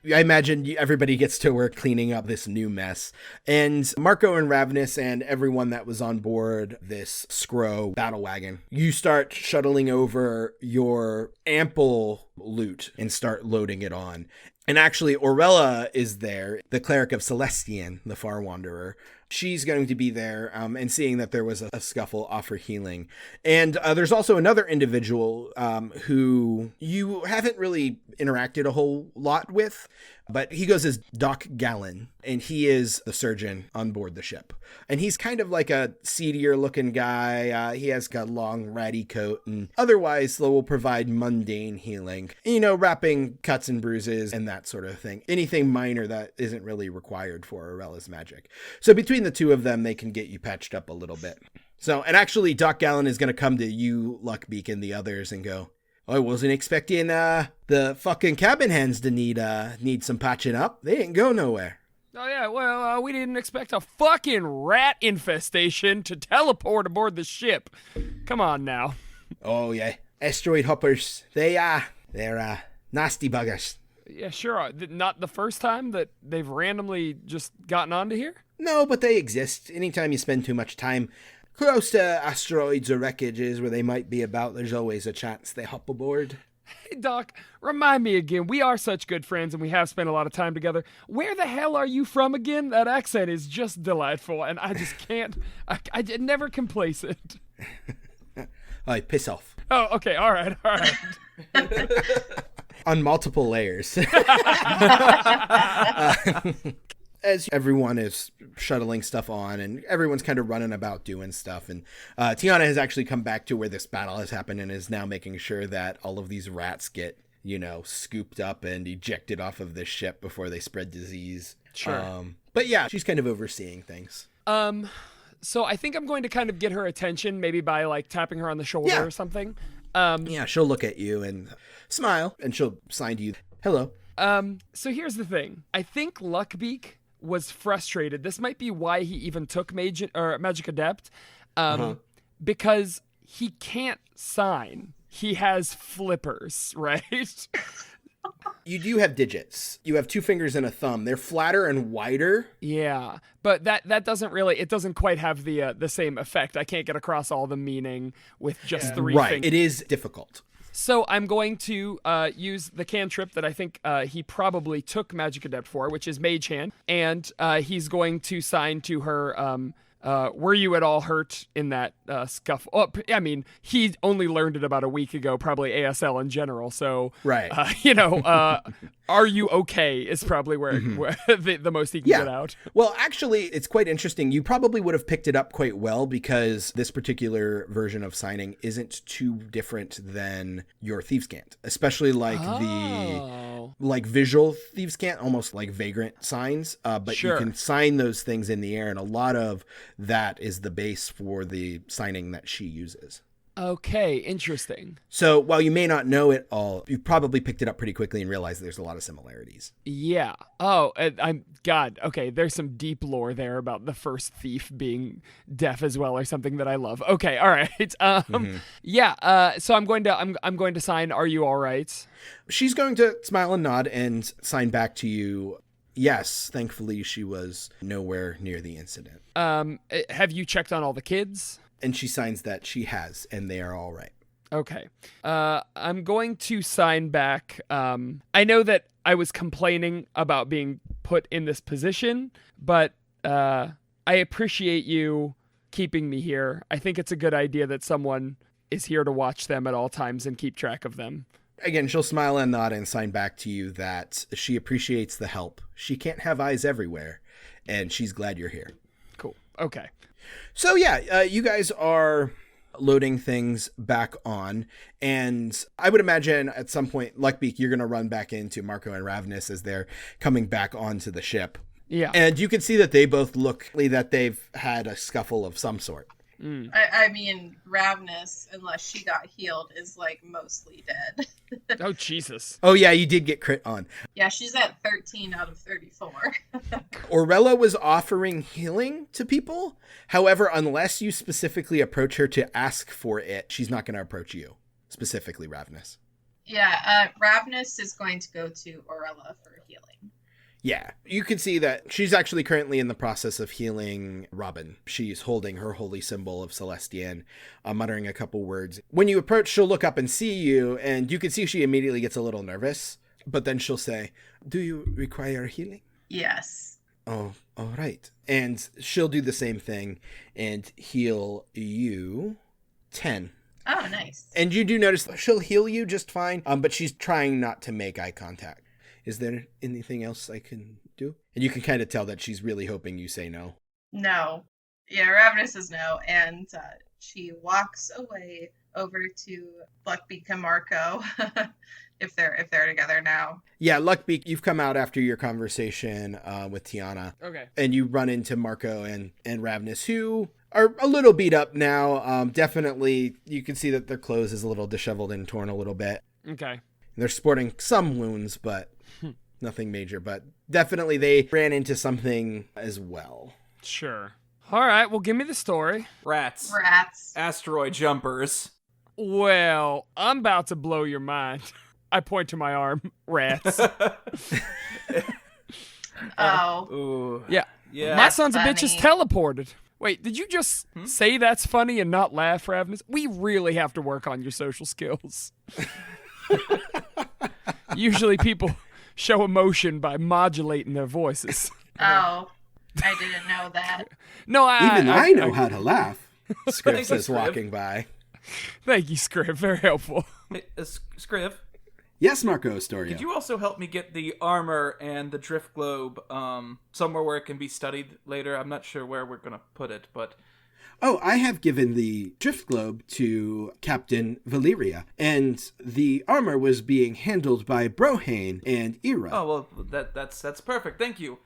I imagine everybody gets to work cleaning up this new mess. And Marco and Rav'nys and everyone that was on board this Skro battle wagon, you start shuttling over your ample loot and start loading it on. And actually, Orella is there, the Cleric of Celestion, the Far Wanderer. She's going to be there, and seeing that there was a scuffle, offer healing. And there's also another individual who you haven't really interacted a whole lot with, but he goes as Doc Gallon, and he is the surgeon on board the ship. And he's kind of like a seedier looking guy. He has got a long ratty coat, and otherwise will provide mundane healing. You know, wrapping cuts and bruises and that sort of thing. Anything minor that isn't really required for Orella's magic. So between the two of them, they can get you patched up a little bit. So, and actually Doc Gallon is going to come to you, Luckbeak, and the others and go, I wasn't expecting the fucking cabin hands to need some patching up. They ain't go nowhere. Oh, yeah, well, we didn't expect a fucking rat infestation to teleport aboard the ship. Come on now. Oh, yeah. Asteroid hoppers. They're nasty buggers. Yeah, sure. Not the first time that they've randomly just gotten onto here? No, but they exist. Anytime you spend too much time close to asteroids or wreckages where they might be about, there's always a chance they hop aboard. Hey, Doc, remind me again. We are such good friends and we have spent a lot of time together. Where the hell are you from again? That accent is just delightful and I just can't, I never can place it. Oh, piss off. Oh, okay, all right. On multiple layers. As everyone is shuttling stuff on and everyone's kind of running about doing stuff. And Tiana has actually come back to where this battle has happened and is now making sure that all of these rats get, scooped up and ejected off of this ship before they spread disease. Sure. But yeah, she's kind of overseeing things. So I think I'm going to kind of get her attention, maybe by like tapping her on the shoulder or something. Yeah, she'll look at you and smile and she'll sign to you. Hello. So here's the thing. I think Luckbeak was frustrated. This might be why he even took Magic Adept, because he can't sign. He has flippers, right? You do have digits. You have 2 fingers and a thumb. They're flatter and wider. Yeah, but that doesn't really, it doesn't quite have the same effect. I can't get across all the meaning with just 3 right. fingers. It is difficult. So I'm going to use the cantrip that I think he probably took Magic Adept for, which is Mage Hand, and he's going to sign to her, were you at all hurt in that scuffle? Oh, I mean, he only learned it about a week ago, probably ASL in general, so, right. Are you okay is probably where the most he can get out. Well, actually, it's quite interesting. You probably would have picked it up quite well because this particular version of signing isn't too different than your Thieves' Cant, especially like the visual Thieves' Cant, almost like vagrant signs. But you can sign those things in the air, and a lot of that is the base for the signing that she uses. Okay, interesting. So while you may not know it all, you probably picked it up pretty quickly and realized there's a lot of similarities. Yeah. Oh, God. Okay, there's some deep lore there about the first thief being deaf as well, or something that I love. Okay, all right. Yeah. So I'm going to sign. Are you all right? She's going to smile and nod and sign back to you. Yes, thankfully she was nowhere near the incident. Have you checked on all the kids? And she signs that she has, and they are all right. Okay. I'm going to sign back. I know that I was complaining about being put in this position, but I appreciate you keeping me here. I think it's a good idea that someone is here to watch them at all times and keep track of them. Again, she'll smile and nod and sign back to you that she appreciates the help. She can't have eyes everywhere, and she's glad you're here. Cool. Okay. So yeah, you guys are loading things back on, and I would imagine at some point, Luckbeak, you're going to run back into Marco and Rav'nys as they're coming back onto the ship. Yeah. And you can see that they both look like that they've had a scuffle of some sort. I mean, Rav'nys, unless she got healed, is like mostly dead. Oh, Jesus. Oh yeah, you did get crit on. Yeah, she's at 13 out of 34. Orella was offering healing to people. However, unless you specifically approach her to ask for it, she's not going to approach you, specifically Rav'nys. Yeah, Rav'nys is going to go to Orella for healing. Yeah, you can see that she's actually currently in the process of healing Robin. She's holding her holy symbol of Celestion, muttering a couple words. When you approach, she'll look up and see you, and you can see she immediately gets a little nervous. But then she'll say, "Do you require healing?" Yes. Oh, all right. And she'll do the same thing and heal you 10. Oh, nice. And you do notice she'll heal you just fine, but she's trying not to make eye contact. Is there anything else I can do? And you can kind of tell that she's really hoping you say no. No. Yeah, Rav'nys says no, and she walks away over to Luckbeak and Marco, if they're together now. Yeah, Luckbeak, you've come out after your conversation with Tiana. Okay. And you run into Marco and Rav'nys, who are a little beat up now. Definitely, you can see that their clothes is a little disheveled and torn a little bit. Okay. They're sporting some wounds, but nothing major. But definitely they ran into something as well. Sure. All right, well, give me the story. Rats. Asteroid jumpers. Well, I'm about to blow your mind. I point to my arm. Rats. Oh. Ooh. Yeah. Yeah. My son's a bitch is funny. teleported. Wait, did you just say that's funny and not laugh, Rav'nys? We really have to work on your social skills. Usually people show emotion by modulating their voices. Oh. I didn't know that. No, I know how to laugh. Scriv says Scriv. walking by. Thank you, Scriv. Very helpful. Hey, Scriv, Yes, Marco Astoria. could you also help me get the armor and the drift globe somewhere where it can be studied later? I'm not sure where we're going to put it, but... Oh, I have given the drift globe to Captain Valeria, and the armor was being handled by Brohane and Ira. Oh, well, that's perfect. Thank you.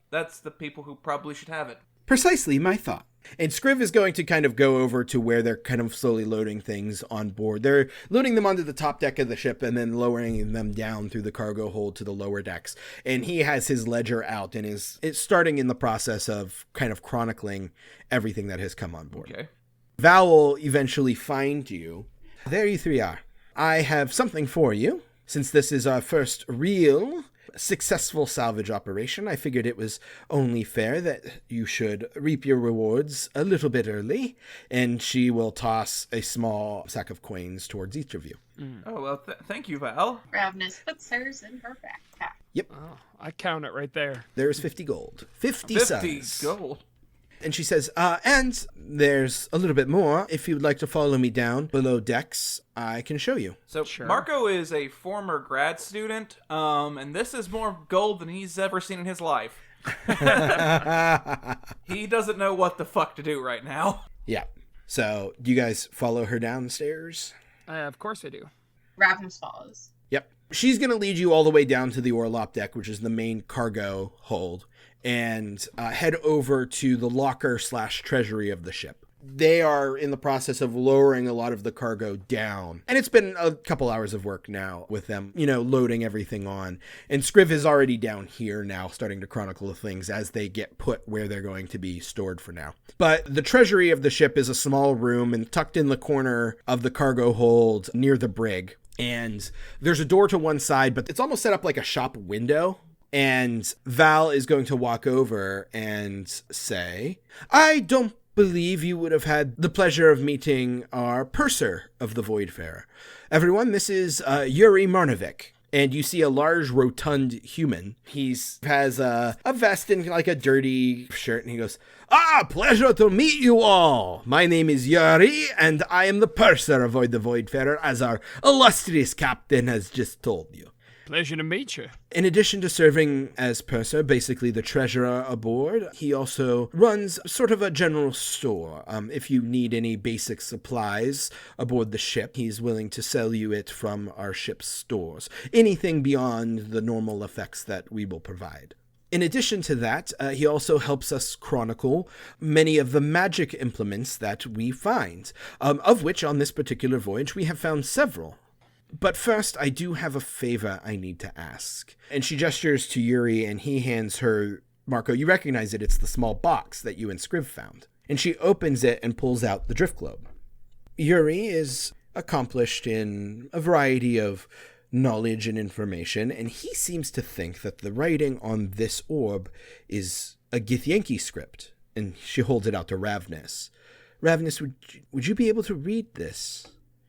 That's the people who probably should have it. Precisely my thought. And Scriv is going to kind of go over to where they're kind of slowly loading things on board. They're loading them onto the top deck of the ship and then lowering them down through the cargo hold to the lower decks. And he has his ledger out and is starting in the process of kind of chronicling everything that has come on board. Okay. Val will eventually find you. There you three are. I have something for you. Since this is our first real successful salvage operation, I figured it was only fair that you should reap your rewards a little bit early, and she will toss a small sack of coins towards each of you. Oh, well, thank you, Val. Rav'nys puts hers in her backpack. Yep, Oh, I count it right there. there's 50 gold. 50 50 suns. gold. And she says, and there's a little bit more. If you'd like to follow me down below decks, I can show you. So Sure. Marco is a former grad student, and this is more gold than he's ever seen in his life. He doesn't know what the fuck to do right now. Yeah. So, do you guys follow her downstairs? Of course I do. Rav'nys follows. Yep. She's going to lead you all the way down to the Orlop deck, which is the main cargo hold, and head over to the locker/treasury of the ship. They are in the process of lowering a lot of the cargo down. And it's been a couple hours of work now with them, loading everything on. And Scriv is already down here now, starting to chronicle the things as they get put where they're going to be stored for now. But the treasury of the ship is a small room and tucked in the corner of the cargo hold near the brig. And there's a door to one side, but it's almost set up like a shop window. And Val is going to walk over and say, I don't believe you would have had the pleasure of meeting our purser of the Voidfarer. Everyone, this is Yuri Marnovic. And you see a large, rotund human. He has a vest and like a dirty shirt, and he goes, pleasure to meet you all. My name is Yuri, and I am the purser of the Voidfarer, as our illustrious captain has just told you. Pleasure to meet you. In addition to serving as purser, basically the treasurer aboard, he also runs sort of a general store. If you need any basic supplies aboard the ship, he's willing to sell you it from our ship's stores. Anything beyond the normal effects that we will provide. In addition to that, he also helps us chronicle many of the magic implements that we find, of which on this particular voyage we have found several. But first, I do have a favor I need to ask. And she gestures to Yuri, and he hands her, Marco, you recognize it, it's the small box that you and Scriv found. And she opens it and pulls out the drift globe. Yuri is accomplished in a variety of knowledge and information, and he seems to think that the writing on this orb is a Githyanki script. And she holds it out to Rav'nys. Rav'nys, would you be able to read this?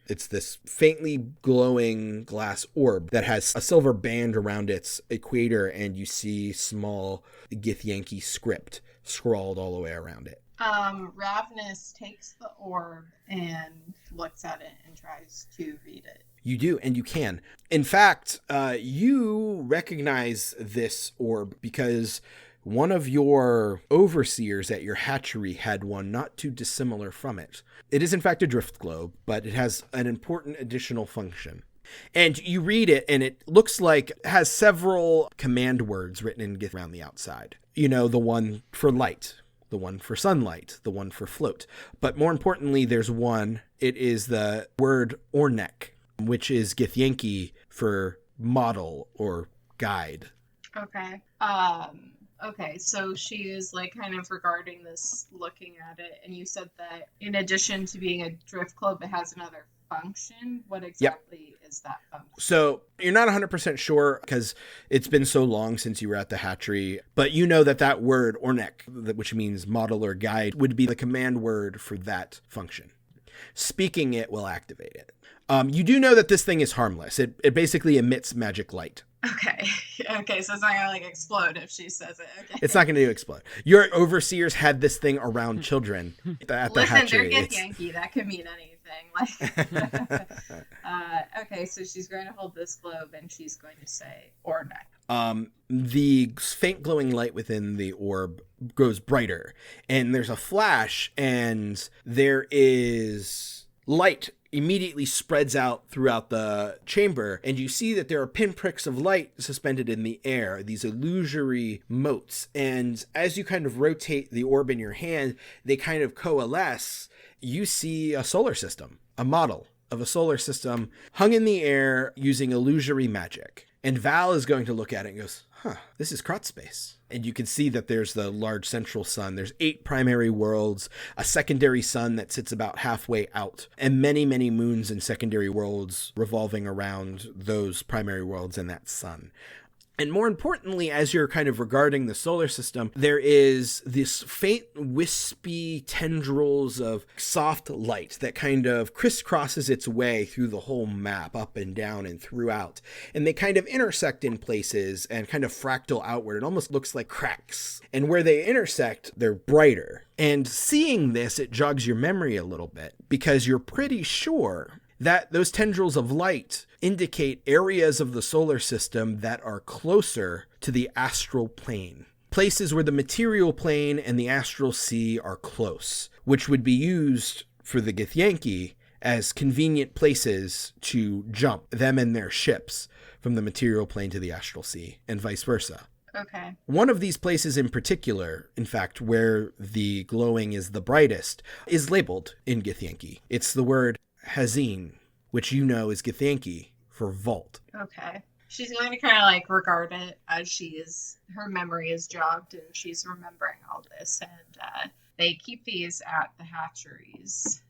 It's this faintly glowing glass orb that has a silver band around its equator, and you see small Githyanki script scrawled all the way around it. Rav'nys takes the orb and looks at it and tries to read it. You do, and you can. In fact, you recognize this orb because one of your overseers at your hatchery had one not too dissimilar from it. It is in fact a drift globe, but it has an important additional function. And you read it, and it looks like it has several command words written in Gith around the outside. You know, the one for light, the one for sunlight, the one for float. But more importantly, there's one. It is the word Ornek, which is Githyanki for model or guide. Okay. Okay, so she is like kind of regarding this, looking at it, and you said that in addition to being a drift globe, it has another function. What exactly is that function? So you're not 100% sure because it's been so long since you were at the hatchery, but you know that word Ornek, which means model or guide, would be the command word for that function. Speaking it will activate it. You do know that this thing is harmless. It basically emits magic light. Okay. Okay, so it's not gonna like explode if she says it. Okay. It's not going to explode. Your overseers had this thing around children at the hatchery. Listen, they're Githyanki. That could mean anything. Like, okay, so she's going to hold this globe and she's going to say Ornek. The faint glowing light within the orb grows brighter, and there's a flash, and there is light immediately spreads out throughout the chamber, and you see that there are pinpricks of light suspended in the air, these illusory motes. And as you kind of rotate the orb in your hand, they kind of coalesce. You see a solar system, a model of a solar system hung in the air using illusory magic. And Val is going to look at it and goes, this is Kraatspace. And you can see that there's the large central sun. There's 8 primary worlds, a secondary sun that sits about halfway out, and many, many moons and secondary worlds revolving around those primary worlds and that sun. And more importantly, as you're kind of regarding the solar system, there is this faint, wispy tendrils of soft light that kind of crisscrosses its way through the whole map, up and down and throughout. And they kind of intersect in places and kind of fractal outward. It almost looks like cracks. And where they intersect, they're brighter. And seeing this, it jogs your memory a little bit because you're pretty sure that those tendrils of light indicate areas of the solar system that are closer to the astral plane. Places where the material plane and the astral sea are close, which would be used for the Githyanki as convenient places to jump them and their ships from the material plane to the astral sea, and vice versa. Okay. One of these places in particular, in fact, where the glowing is the brightest, is labeled in Githyanki. It's the word Hazin, which you know is Githyanki for vault. Okay. She's going to kind of like regard it as her memory is jogged and she's remembering all this. And they keep these at the hatcheries.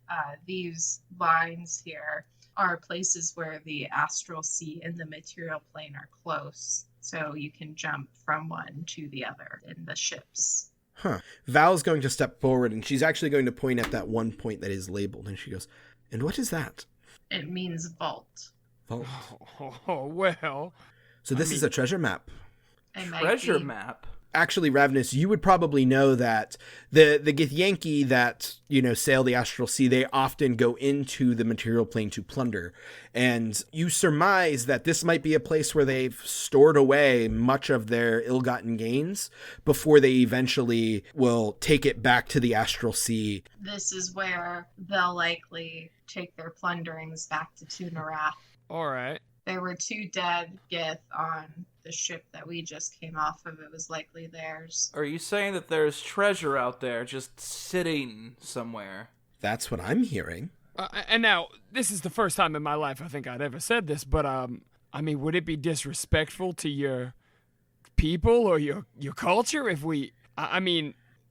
These lines here are places where the astral sea and the material plane are close. So you can jump from one to the other in the ships. Val's going to step forward and she's actually going to point at that one point that is labeled. And she goes, "And what is that?" It means vault. vault. Oh, well. So this is a treasure map. It might Treasure be. map. Actually, Rav'nys, you would probably know that the Githyanki that, sail the astral sea, they often go into the material plane to plunder. And you surmise that this might be a place where they've stored away much of their ill-gotten gains before they eventually will take it back to the astral sea. This is where they'll likely take their plunderings back to Tunarath. All right. There were 2 dead Gith on the ship that we just came off of. It was likely theirs. Are you saying that there's treasure out there just sitting somewhere? That's what I'm hearing. And now, this is the first time in my life I think I'd ever said this, but, would it be disrespectful to your people or your culture if we...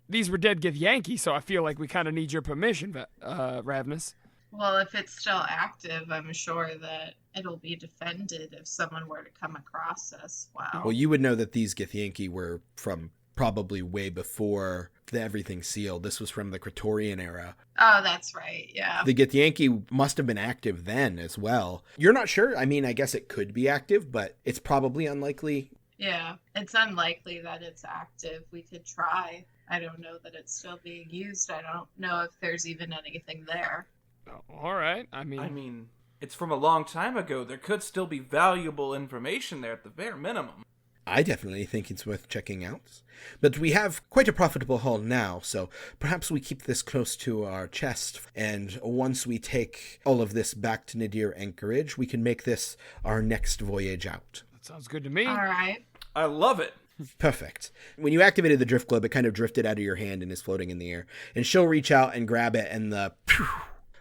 these were dead Githyanki, so I feel like we kind of need your permission, Rav'nys. Well, if it's still active, I'm sure that it'll be defended if someone were to come across us. Wow. Well, you would know that these Githyanki were from probably way before everything sealed. This was from the Kraatorian era. Oh, that's right. Yeah. The Githyanki must have been active then as well. You're not sure? I guess it could be active, but it's probably unlikely. Yeah. It's unlikely that it's active. We could try. I don't know that it's still being used. I don't know if there's even anything there. All right. It's from a long time ago. There could still be valuable information there at the bare minimum. I definitely think it's worth checking out. But we have quite a profitable haul now, so perhaps we keep this close to our chest, and once we take all of this back to Nadir Anchorage, we can make this our next voyage out. That sounds good to me. All right. I love it. Perfect. When you activated the drift globe, it kind of drifted out of your hand and is floating in the air. And she'll reach out and grab it, and the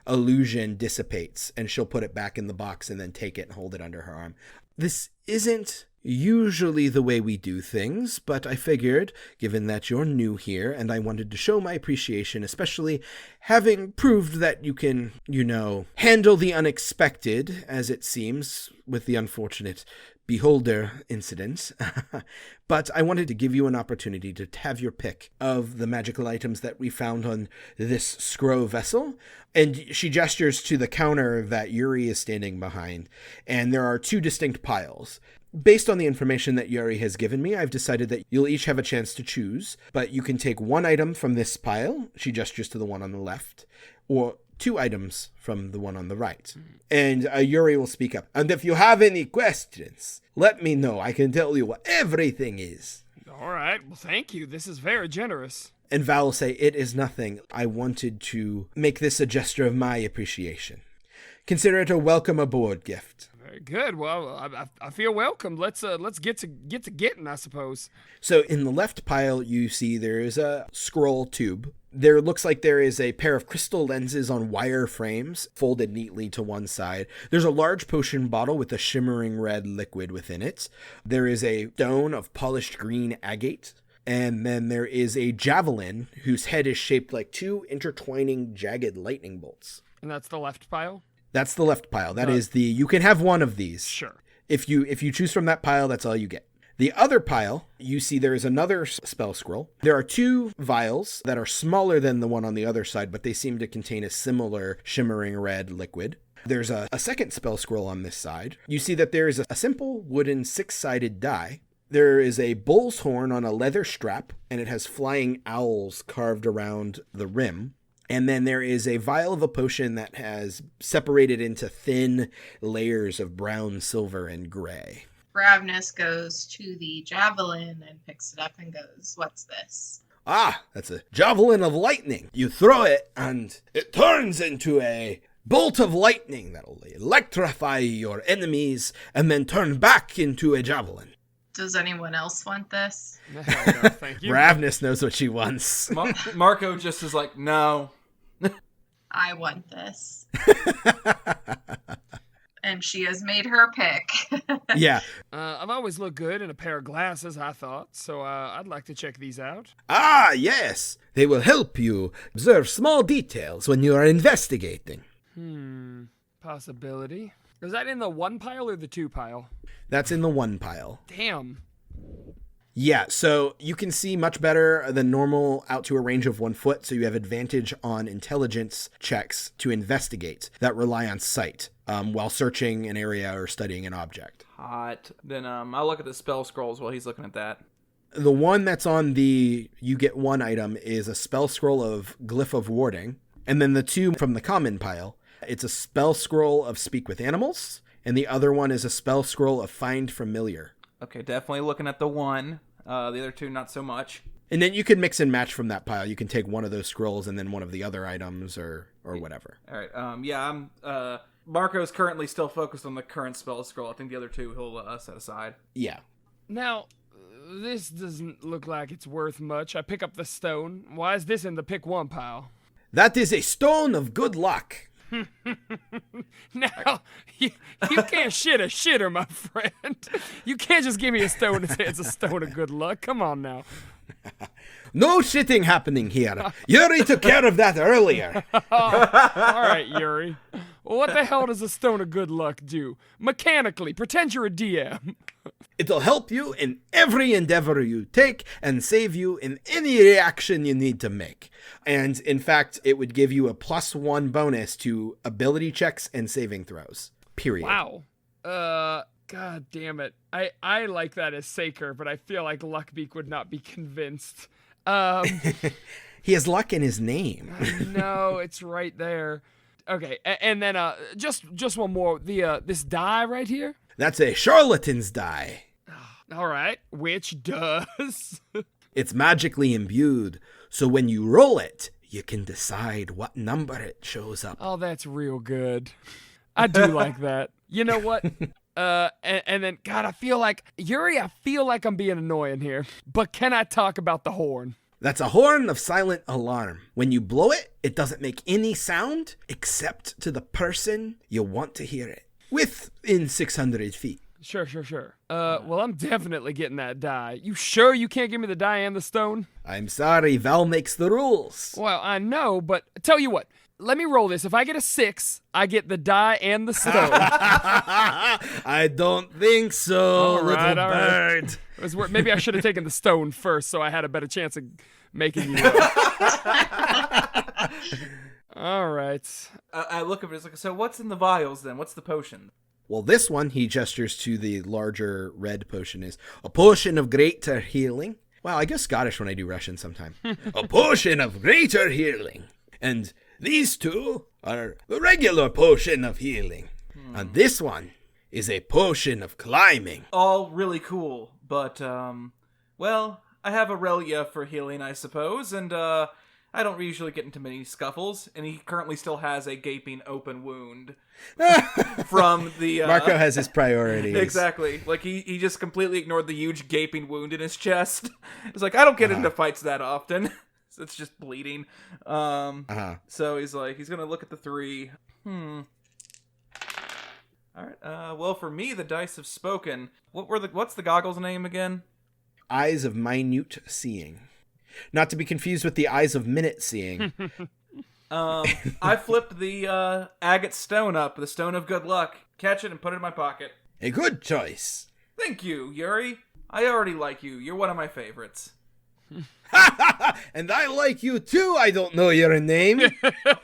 illusion dissipates, and she'll put it back in the box and then take it and hold it under her arm. This isn't usually the way we do things, but I figured, given that you're new here and I wanted to show my appreciation, especially having proved that you can, handle the unexpected, as it seems, with the unfortunate Beholder incident, but I wanted to give you an opportunity to have your pick of the magical items that we found on this Skro vessel. And she gestures to the counter that Yuri is standing behind, and there are 2 distinct piles. Based on the information that Yuri has given me, I've decided that you'll each have a chance to choose, but you can take 1 item from this pile, she gestures to the one on the left, or 2 items from the one on the right. And Yuri will speak up. And if you have any questions, let me know. I can tell you what everything is. All right. Well, thank you. This is very generous. And Val will say, it is nothing. I wanted to make this a gesture of my appreciation. Consider it a welcome aboard gift. Very good. Well, I feel welcome. Let's get to getting, I suppose. So in the left pile, you see there is a scroll tube. There looks like there is a pair of crystal lenses on wire frames folded neatly to one side. There's a large potion bottle with a shimmering red liquid within it. There is a stone of polished green agate. And then there is a javelin whose head is shaped like 2 intertwining jagged lightning bolts. And that's the left pile? That's the left pile. That is you can have one of these. Sure. If you choose from that pile, that's all you get. The other pile, you see there is another spell scroll. There are 2 vials that are smaller than the one on the other side, but they seem to contain a similar shimmering red liquid. There's a second spell scroll on this side. You see that there is a simple wooden 6-sided die. There is a bull's horn on a leather strap, and it has flying owls carved around the rim. And then there is a vial of a potion that has separated into thin layers of brown, silver, and gray. Rav'nys goes to the javelin and picks it up and goes, "What's this?" Ah, that's a javelin of lightning. You throw it, and it turns into a bolt of lightning that'll electrify your enemies and then turn back into a javelin. Does anyone else want this? No, thank you. Rav'nys knows what she wants. Marco just is like, no. I want this. And she has made her pick. Yeah. I've always looked good in a pair of glasses, I thought, so I'd like to check these out. Ah, yes. They will help you observe small details when you are investigating. Possibility. Is that in the 1 pile or the 2 pile? That's in the 1 pile. Damn. Yeah, so you can see much better than normal out to a range of 1 foot, so you have advantage on intelligence checks to investigate that rely on sight while searching an area or studying an object. Hot. Then I'll look at the spell scrolls while he's looking at that. The one that's on the you get 1 item is a spell scroll of Glyph of Warding, and then the 2 from the common pile, it's a spell scroll of Speak with Animals, and the other one is a spell scroll of Find Familiar. Okay, definitely looking at the 1. The other 2, not so much. And then you can mix and match from that pile. You can take one of those scrolls and then one of the other items or whatever. All right. Marco's currently still focused on the current spell scroll. I think the other 2 he'll set aside. Yeah. Now, this doesn't look like it's worth much. I pick up the stone. Why is this in the pick 1 pile? That is a stone of good luck. Now, you can't shit a shitter, my friend. You can't just give me a stone and say it's a stone of good luck. Come on now. No shitting happening here. Yuri took care of that earlier. All right, Yuri. Well, what the hell does a stone of good luck do? Mechanically, pretend you're a DM. It'll help you in every endeavor you take and save you in any reaction you need to make. And in fact, it would give you a +1 bonus to ability checks and saving throws. Period. Wow. God damn it. I like that as Saker, but I feel like Luckbeak would not be convinced. He has luck in his name. No, it's right there. Okay, and then just one more. This die right here. That's a charlatan's die. All right, which does. It's magically imbued, so when you roll it, you can decide what number it shows up. Oh, that's real good. I do like that. You know what? And then, God, I feel like I'm being annoying here. But can I talk about the horn? That's a horn of silent alarm. When you blow it, it doesn't make any sound except to the person you want to hear it. Within 600 feet. Sure. Well, I'm definitely getting that die. You sure you can't give me the die and the stone? I'm sorry, Val makes the rules. Well, I know, but tell you what. Let me roll this. If I get a 6, I get the die and the stone. I don't think so, little bird. Maybe I should have taken the stone first so I had a better chance of making you All right. I look at it, it's like, so what's in the vials then? What's the potion? Well, this one, he gestures to the larger red potion, is a potion of greater healing. Wow, I go Scottish when I do Russian sometime. A potion of greater healing. And these 2 are the regular potion of healing. And this one is a potion of climbing. All really cool, but, well, I have Aurelia for healing, I suppose, and, I don't usually get into many scuffles, and he currently still has a gaping open wound from the... Marco has his priorities. Exactly. Like, he just completely ignored the huge gaping wound in his chest. It's like, I don't get into fights that often. It's just bleeding. So he's like, he's gonna look at the 3. All right. Well, for me, the dice have spoken. What's the goggles name again? Eyes of minute seeing. Not to be confused with the eyes of minute seeing. I flipped the agate stone up, the stone of good luck. Catch it and put it in my pocket. A good choice. Thank you, Yuri. I already like you. You're one of my favorites. And I like you too. I don't know your name.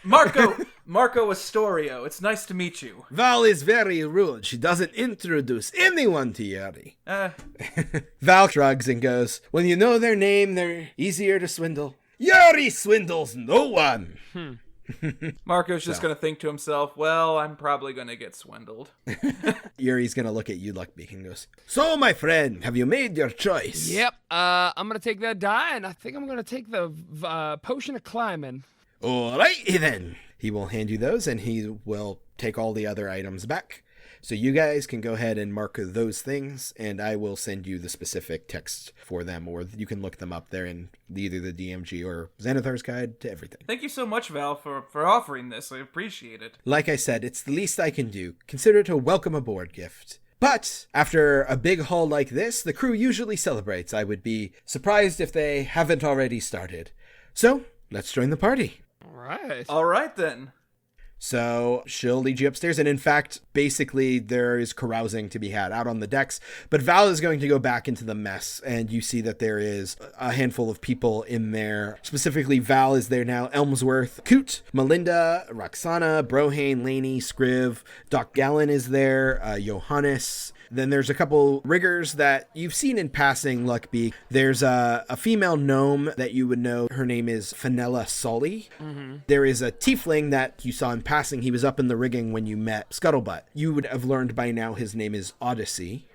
Marco Astorio. It's nice to meet you. Val is very rude. She doesn't introduce anyone to Yuri. Val shrugs and goes, when you know their name, they're easier to swindle. Yuri swindles no one. Marco's just going to think to himself, well, I'm probably going to get swindled. Yuri's going to look at you, Luckbeak, and goes, so, my friend, have you made your choice? Yep. I'm going to take that die, and I think I'm going to take the potion of climbing. All right, then. He will hand you those, and he will take all the other items back. So you guys can go ahead and mark those things, and I will send you the specific text for them, or you can look them up there in either the DMG or Xanathar's Guide to everything. Thank you so much, Val, for offering this. I appreciate it. Like I said, it's the least I can do. Consider it a welcome aboard gift. But after a big haul like this, the crew usually celebrates. I would be surprised if they haven't already started. So, let's join the party. All right. All right, then. So she'll lead you upstairs. And in fact, basically there is carousing to be had out on the decks. But Val is going to go back into the mess. And you see that there is a handful of people in there. Specifically, Val is there now. Elmsworth, Coot, Melinda, Roxana, Brohane, Laney, Scriv. Doc Gallen is there. Johannes. Then there's a couple riggers that you've seen in passing, Luckbeak. There's a female gnome that you would know. Her name is Fenella Sully. Mm-hmm. There is a tiefling that you saw in passing. He was up in the rigging when you met Scuttlebutt. You would have learned by now his name is Odyssey.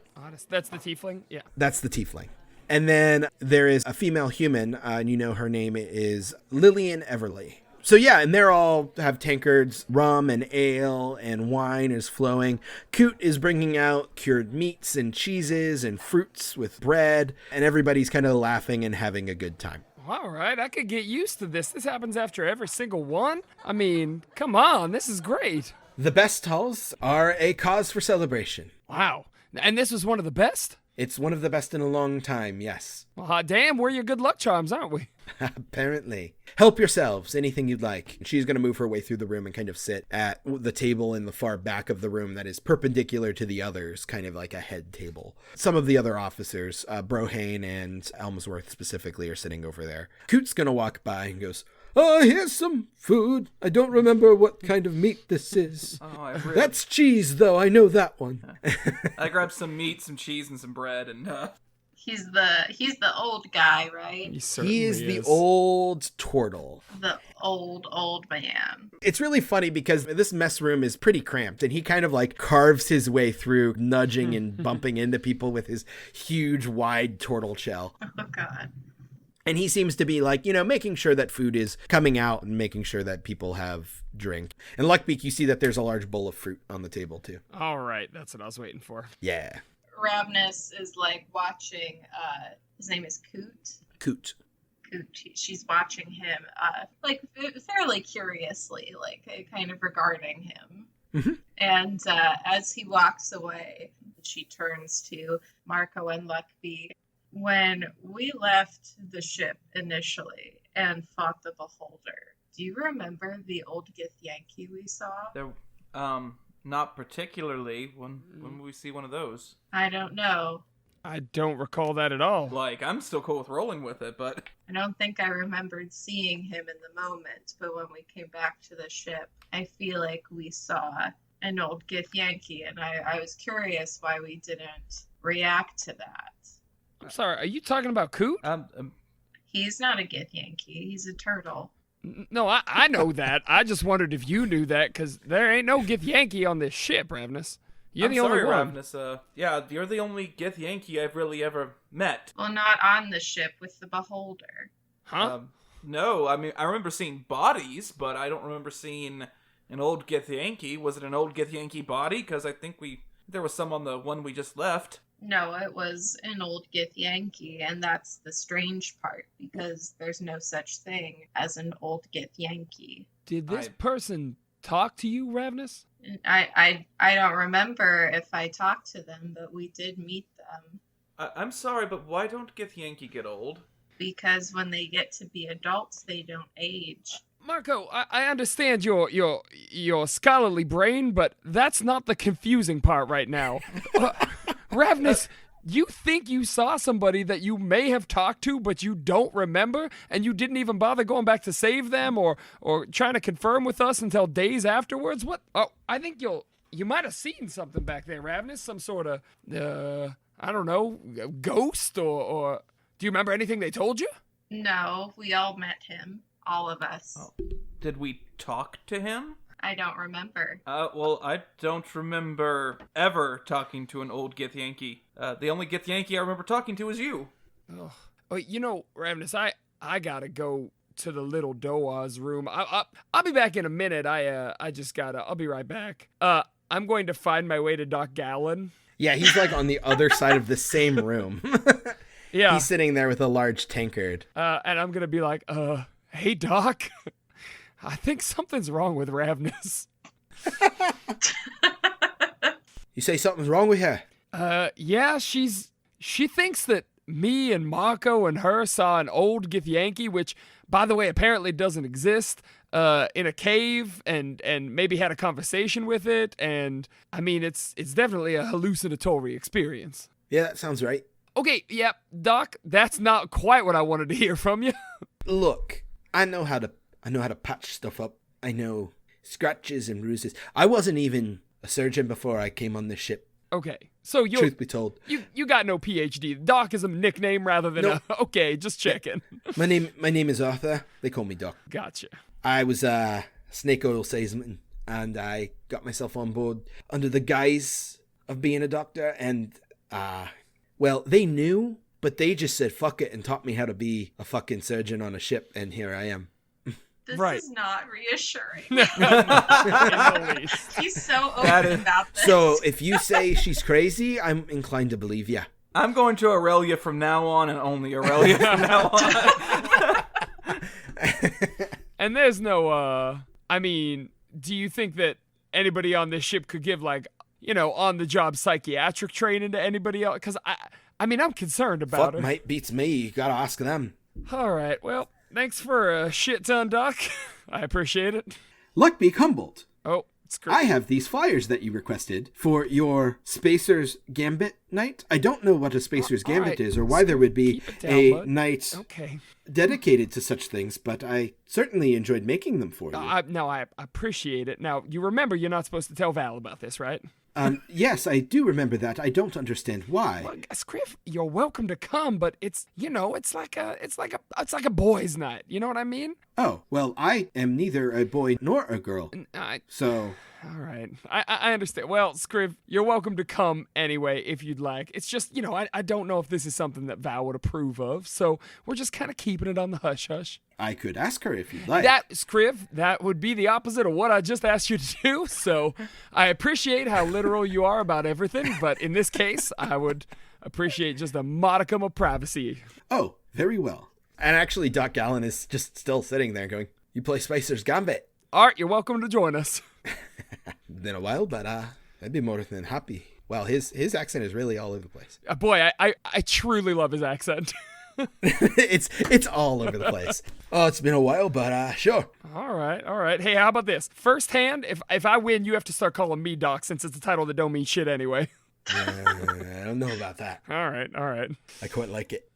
That's the tiefling? Yeah. That's the tiefling. And then there is a female human, and you know her name is Lillian Everly. So yeah, and they're all have tankards, rum and ale, and wine is flowing. Coot is bringing out cured meats and cheeses and fruits with bread, and everybody's kind of laughing and having a good time. All right, I could get used to this. This happens after every single one. I mean, come on, this is great. The best halls are a cause for celebration. Wow, and this was one of the best? It's one of the best in a long time, yes. Well, hot damn, we're your good luck charms, aren't we? Apparently. Help yourselves, anything you'd like. She's going to move her way through the room and kind of sit at the table in the far back of the room that is perpendicular to the others, kind of like a head table. Some of the other officers, Brohane and Elmsworth specifically, are sitting over there. Coot's going to walk by and goes, here's some food. I don't remember what kind of meat this is. That's cheese, though. I know that one. I grabbed some meat, some cheese, and some bread, and He's the old guy, right? He is the old turtle. The old man. It's really funny because this mess room is pretty cramped, and he kind of like carves his way through, nudging and bumping into people with his huge, wide turtle shell. Oh, God. And he seems to be like, making sure that food is coming out and making sure that people have drink. And Luckbeak, you see that there's a large bowl of fruit on the table, too. All right. That's what I was waiting for. Yeah. Rav'nys is like watching, his name is Coot. She's watching him, like fairly curiously, like kind of regarding him. Mm-hmm. And as he walks away, she turns to Marco and Luckbeak. When we left the ship initially and fought the Beholder, do you remember the old Githyanki we saw? there, not particularly. When will we see one of those? I don't know. I don't recall that at all. Like, I'm still cool with rolling with it, but I don't think I remembered seeing him in the moment, but when we came back to the ship, I feel like we saw an old Githyanki, and I was curious why we didn't react to that. I'm sorry, are you talking about Coot? He's not a Githyanki, he's a turtle. No, I know that. I just wondered if you knew that, because there ain't no Githyanki on this ship, Rav'nys. You're the only one. Rav'nys. Yeah, you're the only Githyanki I've really ever met. Well, not on the ship with the Beholder. Huh? No, I mean, I remember seeing bodies, but I don't remember seeing an old Githyanki. Was it an old Githyanki body? Because I think there was some on the one we just left. No, it was an old Githyanki, and that's the strange part, because there's no such thing as an old Githyanki. Did this person talk to you, Rav'nys? I don't remember if I talked to them, but we did meet them. I'm sorry, but why don't Githyanki get old? Because when they get to be adults, they don't age. Marco, I understand your scholarly brain, but that's not the confusing part right now. Rav'nys, you think you saw somebody that you may have talked to, but you don't remember, and you didn't even bother going back to save them or trying to confirm with us until days afterwards? What? Oh, I think you might have seen something back there, Rav'nys. Some sort of, I don't know, ghost or do you remember anything they told you? No, we all met him. All of us. Oh. Did we talk to him? I don't remember. Well, I don't remember ever talking to an old Githyanki. The only Githyanki I remember talking to is you. Oh, Rav'nys, I gotta go to the little Doa's room. I'll be back in a minute. I'll be right back. I'm going to find my way to Doc Gallen. Yeah, he's like on the other side of the same room. Yeah. He's sitting there with a large tankard. And I'm gonna be like, hey, Doc. I think something's wrong with Rav'nys. You say something's wrong with her? Yeah, she thinks that me and Marco and her saw an old Githyanki, which by the way, apparently doesn't exist, in a cave, and maybe had a conversation with it, and I mean, it's definitely a hallucinatory experience. Yeah, that sounds right. Okay, yeah, Doc, that's not quite what I wanted to hear from you. Look, I know how to patch stuff up. I know scratches and bruises. I wasn't even a surgeon before I came on this ship. Okay, so Truth be told, you got no PhD. Doc is a nickname rather than Nope. Okay, just checking. my name is Arthur. They call me Doc. Gotcha. I was a snake oil salesman, and I got myself on board under the guise of being a doctor, and well, they knew, but they just said fuck it and taught me how to be a fucking surgeon on a ship, and here I am. This Right. is not reassuring. In the least. He's so open about this. So if you say she's crazy, I'm inclined to believe ya. I'm going to Aurelia from now on, and only Aurelia from now on. And there's no, I mean, do you think that anybody on this ship could give, like, on-the-job psychiatric training to anybody else? Because, I mean, I'm concerned about Fuck, it. mate, beats me. You gotta ask them. All right, well, thanks for a shit-ton, Doc. I appreciate it. Luckbeak Humboldt. Oh, it's great. I have these flyers that you requested for your Spacer's Gambit night. I don't know what a Spacer's All Gambit right. is, or why there would be Keep it down, a bud. night Okay. dedicated to such things, but I certainly enjoyed making them for you. I appreciate it. Now, you remember you're not supposed to tell Val about this, right? Yes, I do remember that. I don't understand why. Well, Scriff, you're welcome to come, but it's like a boys' night. You know what I mean? Oh, well, I am neither a boy nor a girl. So, All right. I understand. Well, Scriv, you're welcome to come anyway if you'd like. It's just, I don't know if this is something that Val would approve of, so we're just kind of keeping it on the hush-hush. I could ask her if you'd like. Scriv, that would be the opposite of what I just asked you to do, so I appreciate how literal you are about everything, but in this case, I would appreciate just a modicum of privacy. Oh, very well. And actually, Doc Gallen is just still sitting there going, "You play Spacer's Gambit?" Art, you're welcome to join us. Been a while, but I'd be more than happy. Well, his accent is really all over the place. Boy, I truly love his accent. it's all over the place. Oh, it's been a while, but sure. All right. Hey, how about this? First hand, if I win, you have to start calling me Doc, since it's a title that don't mean shit anyway. I don't know about that. All right. I quite like it.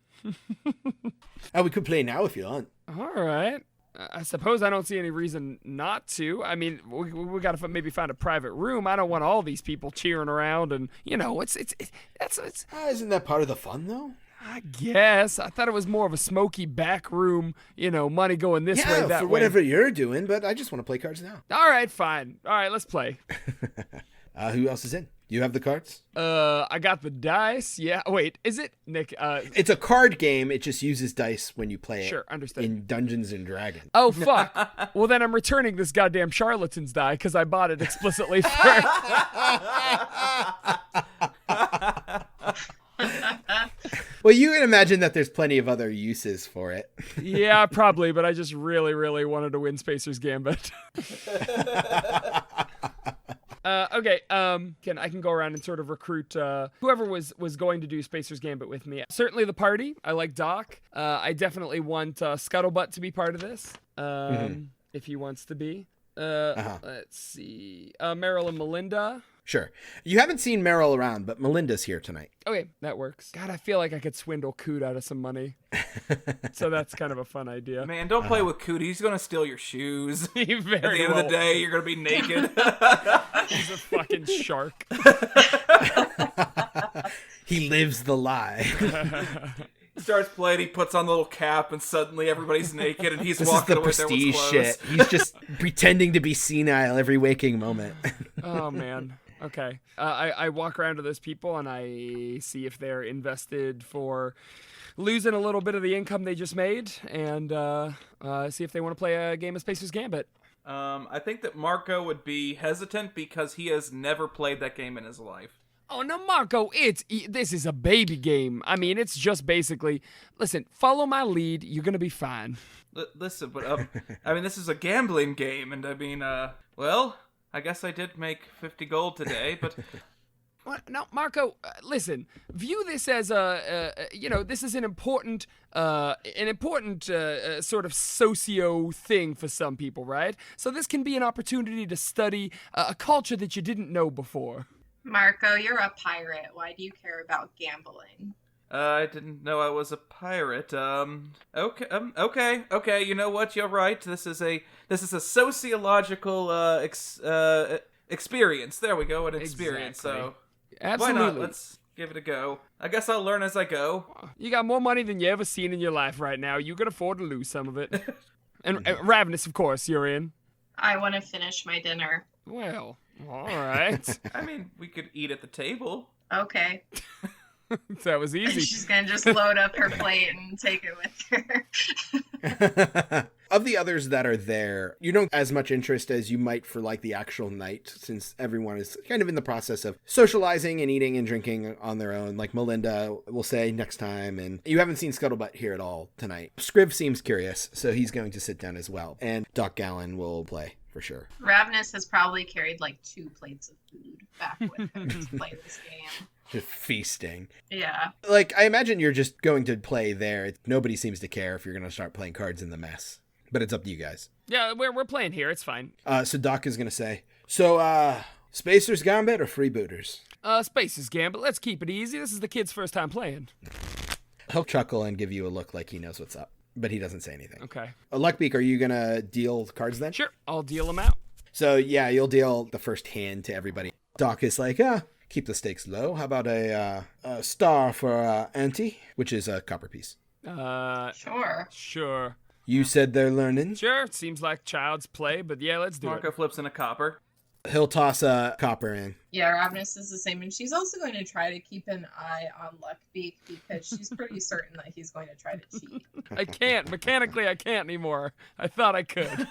We could play now if you want. All right. I suppose I don't see any reason not to. I mean, we got to maybe find a private room. I don't want all these people cheering around, and it's. Isn't that part of the fun, though? I guess I thought it was more of a smoky back room. Money going this way, that for way. whatever you're doing, but I just want to play cards now. All right, fine. All right, let's play. Who else is in? You have the cards? I got the dice. Yeah. Wait, is it Nick? It's a card game. It just uses dice when you play it. Sure, understood. In Dungeons and Dragons. Oh, fuck. Well, then I'm returning this goddamn charlatan's die because I bought it explicitly for... Well, you can imagine that there's plenty of other uses for it. Yeah, probably, but I just really, really wanted to win Spacer's Gambit. Okay, I can go around and sort of recruit whoever was going to do Spacer's Gambit with me. Certainly the party. I like Doc. I definitely want Scuttlebutt to be part of this, if he wants to be. Let's see. Meryl and Melinda. Sure. You haven't seen Meryl around, but Melinda's here tonight. Okay, that works. God, I feel like I could swindle Coot out of some money. So that's kind of a fun idea. Man, don't play with Cootie. He's going to steal your shoes. At the Very end well. of the day, you're going to be naked. He's a fucking shark. He lives the lie. He starts playing, he puts on the little cap, and suddenly everybody's naked, and he's This is walking the away with everyone's prestige clothes. shit. He's just pretending to be senile every waking moment. Oh, man. Okay. I walk around to those people, and I see if they're invested for losing a little bit of the income they just made, and see if they want to play a game of Spacer's Gambit. I think that Marco would be hesitant because he has never played that game in his life. Oh, no, Marco, this is a baby game. I mean, it's just basically, listen, follow my lead, you're going to be fine. Listen, but, I mean, this is a gambling game, and I mean, well, I guess I did make 50 gold today, but Now, Marco, listen. View this as this is an important sort of socio thing for some people, right? So this can be an opportunity to study a culture that you didn't know before. Marco, you're a pirate. Why do you care about gambling? I didn't know I was a pirate. Okay. You know what? You're right. This is a sociological experience. There we go. An experience. Exactly. So Absolutely. why not? Let's give it a go. I guess I'll learn as I go. You got more money than you ever seen in your life right now. You can afford to lose some of it. And Rav'nys, of course, you're in. I want to finish my dinner. Well, all right. I mean, we could eat at the table. Okay. That was easy. She's going to just load up her plate and take it with her. Of the others that are there, you don't as much interest as you might for like the actual night, since everyone is kind of in the process of socializing and eating and drinking on their own. Like Melinda will say next time, and you haven't seen Scuttlebutt here at all tonight. Scriv seems curious, so he's going to sit down as well, and Doc Gallen will play for sure. Rav'nys has probably carried like 2 plates of food back with him to play this game. Just feasting. Yeah. Like, I imagine you're just going to play there. Nobody seems to care if you're going to start playing cards in the mess. But it's up to you guys. Yeah, we're playing here. It's fine. So Doc is going to say, Spacer's Gambit or Freebooters? Space's Gambit. Let's keep it easy. This is the kid's first time playing. He'll chuckle and give you a look like he knows what's up. But he doesn't say anything. Okay. Luckbeak, are you going to deal cards then? Sure. I'll deal them out. So, yeah, you'll deal the first hand to everybody. Doc is like, keep the stakes low. How about a star for Auntie, which is a copper piece? Sure. You said they're learning? Sure. Seems like child's play, but yeah, let's do Marco it. flips in a copper. He'll toss a copper in. Yeah, Rav'nys is the same, and she's also going to try to keep an eye on Luckbeak because she's pretty certain that he's going to try to cheat. I can't. Mechanically, I can't anymore. I thought I could.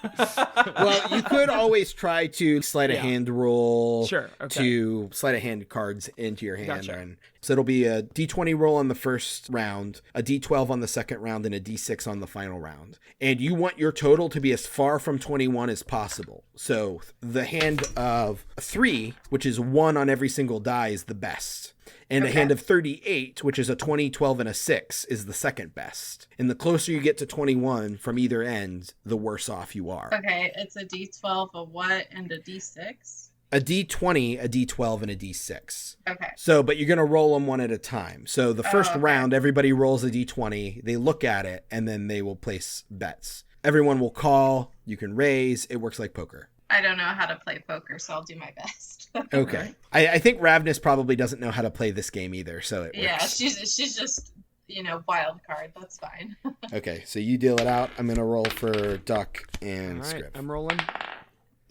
Well, you could always try to sleight of hand roll. Sure, okay. To sleight of hand cards into your hand. Gotcha. And so it'll be a D20 roll on the first round, a D12 on the second round, and a D6 on the final round. And you want your total to be as far from 21 as possible. So the hand of 3, which is 1 on every single die, is the best. And a hand of 38, which is a 20, 12, and a 6, is the second best. And the closer you get to 21 from either end, the worse off you are. Okay, it's a D12, a what, and a D6? A D20, a D12, and a D6. Okay. So, but you're going to roll them one at a time. So the first round, everybody rolls a D20, they look at it, and then they will place bets. Everyone will call, you can raise, it works like poker. I don't know how to play poker, so I'll do my best. Okay. I think Rav'nys probably doesn't know how to play this game either, so it works. Yeah, she's just, wild card. That's fine. Okay, so you deal it out. I'm going to roll for Doc and All right, Scrib. I'm rolling.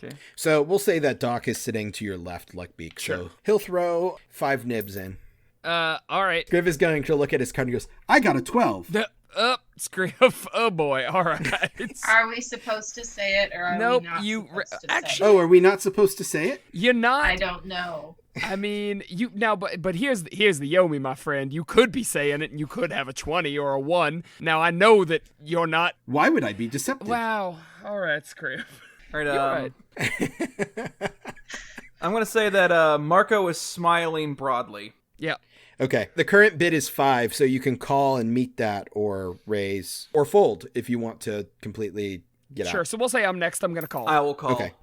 Okay. So we'll say that Doc is sitting to your left, Luckbeak. Sure. So he'll throw 5 nibs in. All right. Scrib is going to look at his card and goes, I got a 12. Scriv. Oh boy. All right. Are we supposed to say it, or are Nope, we not you supposed to say actually- it? Oh, are we not supposed to say it? You're not. I don't know. I mean, you now, but here's the Yomi, my friend. You could be saying it, and you could have a 20 or a 1. Now I know that you're not. Why would I be deceptive? Wow. All right, Scriv. All right, You're right. I'm going to say that Marco is smiling broadly. Yeah. okay, the current bid is 5, so you can call and meet that or raise or fold if you want to completely get Sure. out. So we'll say I'm next. I'm gonna call. I will call. Okay.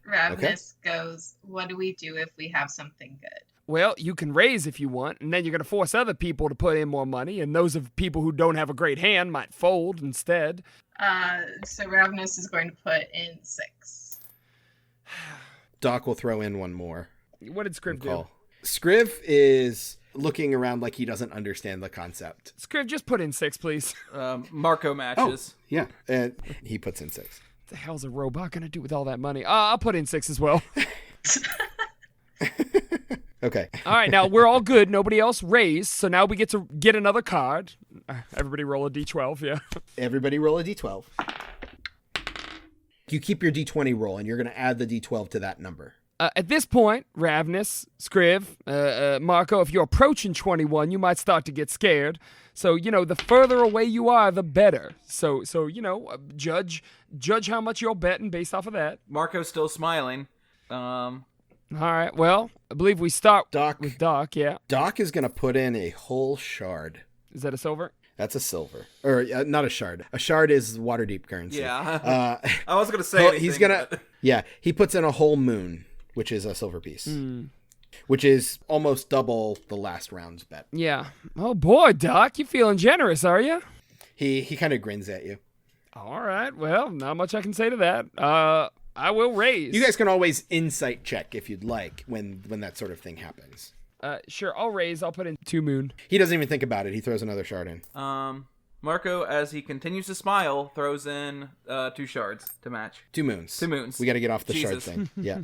Rav'nys goes, what do we do if we have something good? Well, you can raise if you want, and then you're gonna force other people to put in more money, and those of people who don't have a great hand might fold instead. So Rav'nys is going to put in 6. Doc will throw in one more. What did Scriv do? Call. Scriv is looking around like he doesn't understand the concept. Scriv, just put in 6, please. Marco Oh, matches. yeah. And he puts in 6. What the hell's a robot gonna do with all that money? I'll put in 6 as well. Okay. All right, now we're all good. Nobody else raised, so now we get to get another card. Everybody roll a d12, yeah. Everybody roll a d12. You keep your d20 roll, and you're going to add the d12 to that number. At this point, Rav'nys, Scriv, Marco, if you're approaching 21, you might start to get scared. So, the further away you are, the better. So judge how much you're betting based off of that. Marco's still smiling. All All right. Well, I believe we start Doc. with Doc. Yeah. Doc is going to put in a whole shard. Is that a silver? That's a silver. Or not a shard. A shard is Waterdeep currency. Yeah. I was going to say he's anything, going to... Yeah, he puts in a whole moon, which is a silver piece. Which is almost double the last round's bet. Yeah. Oh, boy, Doc. You feeling generous, are you? He kind of grins at you. All right. Well, not much I can say to that. I will raise. You guys can always insight check if you'd like when that sort of thing happens. Sure, I'll raise. I'll put in 2 moon. He doesn't even think about it. He throws another shard in. Marco, as he continues to smile, throws in 2 shards to match. 2 moons. 2 moons. We got to get off the shard Jesus. thing. Yeah.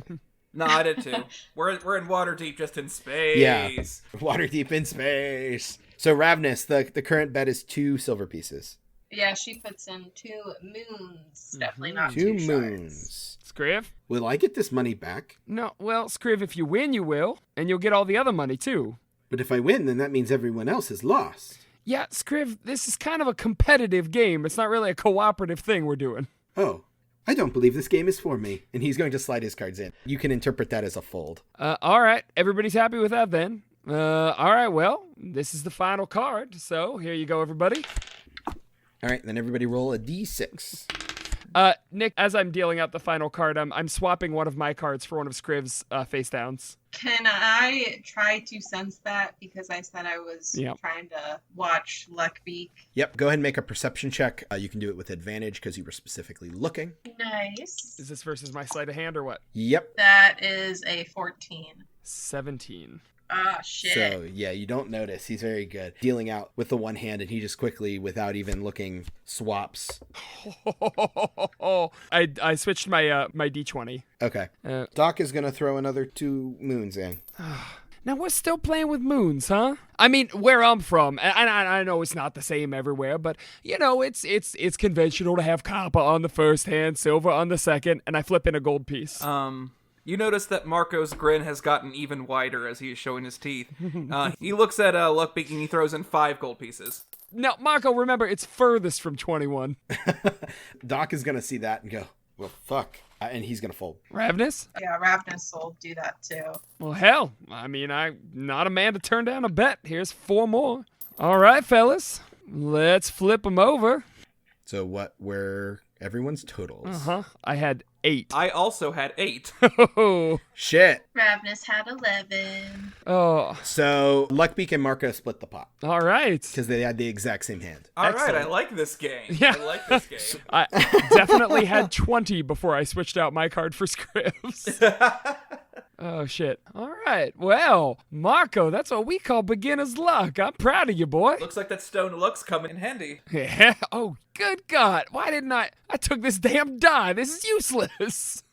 No, I did too. We're in Waterdeep, just in space. Yeah. Waterdeep in space. So Rav'nys, the current bet is 2 silver pieces. Yeah, she puts in 2 moons. Definitely not 2 2 moons. Scriv? Will I get this money back? No, well, Scriv, if you win, you will. And you'll get all the other money, too. But if I win, then that means everyone else has lost. Yeah, Scriv, this is kind of a competitive game. It's not really a cooperative thing we're doing. Oh, I don't believe this game is for me. And he's going to slide his cards in. You can interpret that as a fold. All right, everybody's happy with that then. All right, well, this is the final card. So here you go, everybody. All right, then everybody roll a d6. Nick, as I'm dealing out the final card, I'm swapping one of my cards for one of Scriv's face downs. Can I try to sense that? Because I said I was trying to watch Luckbeak. Yep, go ahead and make a perception check. You can do it with advantage because you were specifically looking. Nice. Is this versus my sleight of hand or what? Yep. That is a 14. 17. Ah, shit. So, yeah, you don't notice. He's very good. Dealing out with the one hand, and he just quickly, without even looking, swaps. I switched my my D20. Okay. Doc is going to throw another 2 moons in. Now we're still playing with moons, huh? I mean, where I'm from, and I know it's not the same everywhere, but you know, it's conventional to have copper on the first hand, silver on the second, and I flip in a gold piece. You notice that Marco's grin has gotten even wider as he is showing his teeth. He looks at Luckbeak and he throws in 5 gold pieces. Now, Marco, remember, it's furthest from 21. Doc is going to see that and go, well, fuck. And he's going to fold. Rav'nys? Yeah, Rav'nys will do that too. Well, hell, I mean, I'm not a man to turn down a bet. Here's 4 more. All right, fellas, let's flip them over. So what were everyone's totals? I had 8. I also had 8. Oh, shit. Rav'nys had 11. Oh. So Luckbeak and Marco split the pot All right. because they had the exact same hand. All right, Excellent. I like this game. Yeah. I like this game. I definitely had 20 before I switched out my card for Scribs. Oh, shit. All right. Well, Marco, that's what we call beginner's luck. I'm proud of you, boy. Looks like that stone luck's coming in handy. Yeah. Oh, good God. Why didn't I took this damn die. This is useless.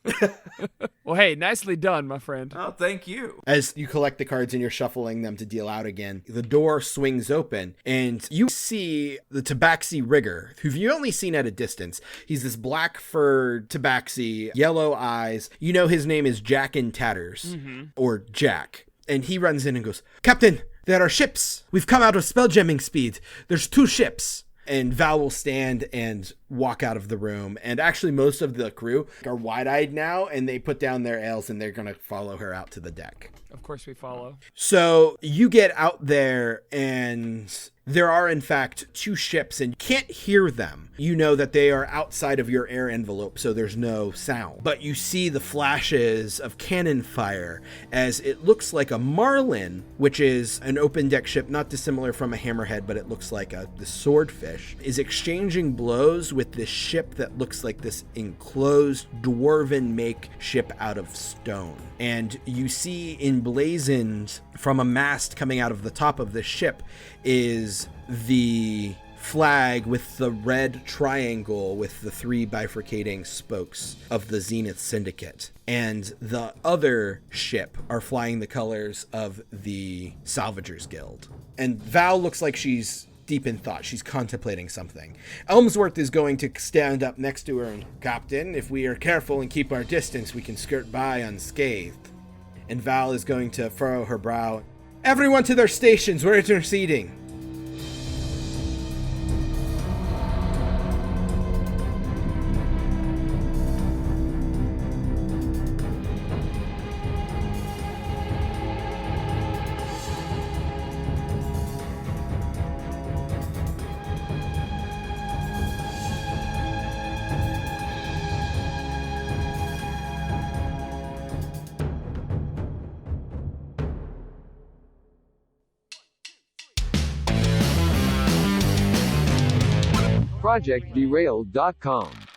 Well, hey, nicely done, my friend. Oh, thank you. As you collect the cards and you're shuffling them to deal out again, the door swings open and you see the Tabaxi rigger, who you've only seen at a distance. He's this black furred Tabaxi, yellow eyes. You know his name is Jack in Tatters, or Jack. And he runs in and goes, "Captain, there are ships. We've come out of spelljamming speed. There's 2 ships." And Val will stand and walk out of the room. And actually, most of the crew are wide-eyed now, and they put down their ales, and they're going to follow her out to the deck. Of course we follow. So you get out there, and there are, in fact, 2 ships, and you can't hear them. You know that they are outside of your air envelope, so there's no sound. But you see the flashes of cannon fire as it looks like a Marlin, which is an open deck ship, not dissimilar from a hammerhead, but it looks like the swordfish, is exchanging blows with this ship that looks like this enclosed dwarven make ship out of stone. And you see emblazoned from a mast coming out of the top of the ship is the flag with the red triangle with the 3 bifurcating spokes of the Zenith Syndicate. And the other ship are flying the colors of the Salvagers Guild. And Val looks like she's deep in thought. She's contemplating something. Elmsworth is going to stand up next to her and, "Captain, if we are careful and keep our distance, we can skirt by unscathed." And Val is going to furrow her brow. "Everyone to their stations. We're interceding." ProjectDerailed.com.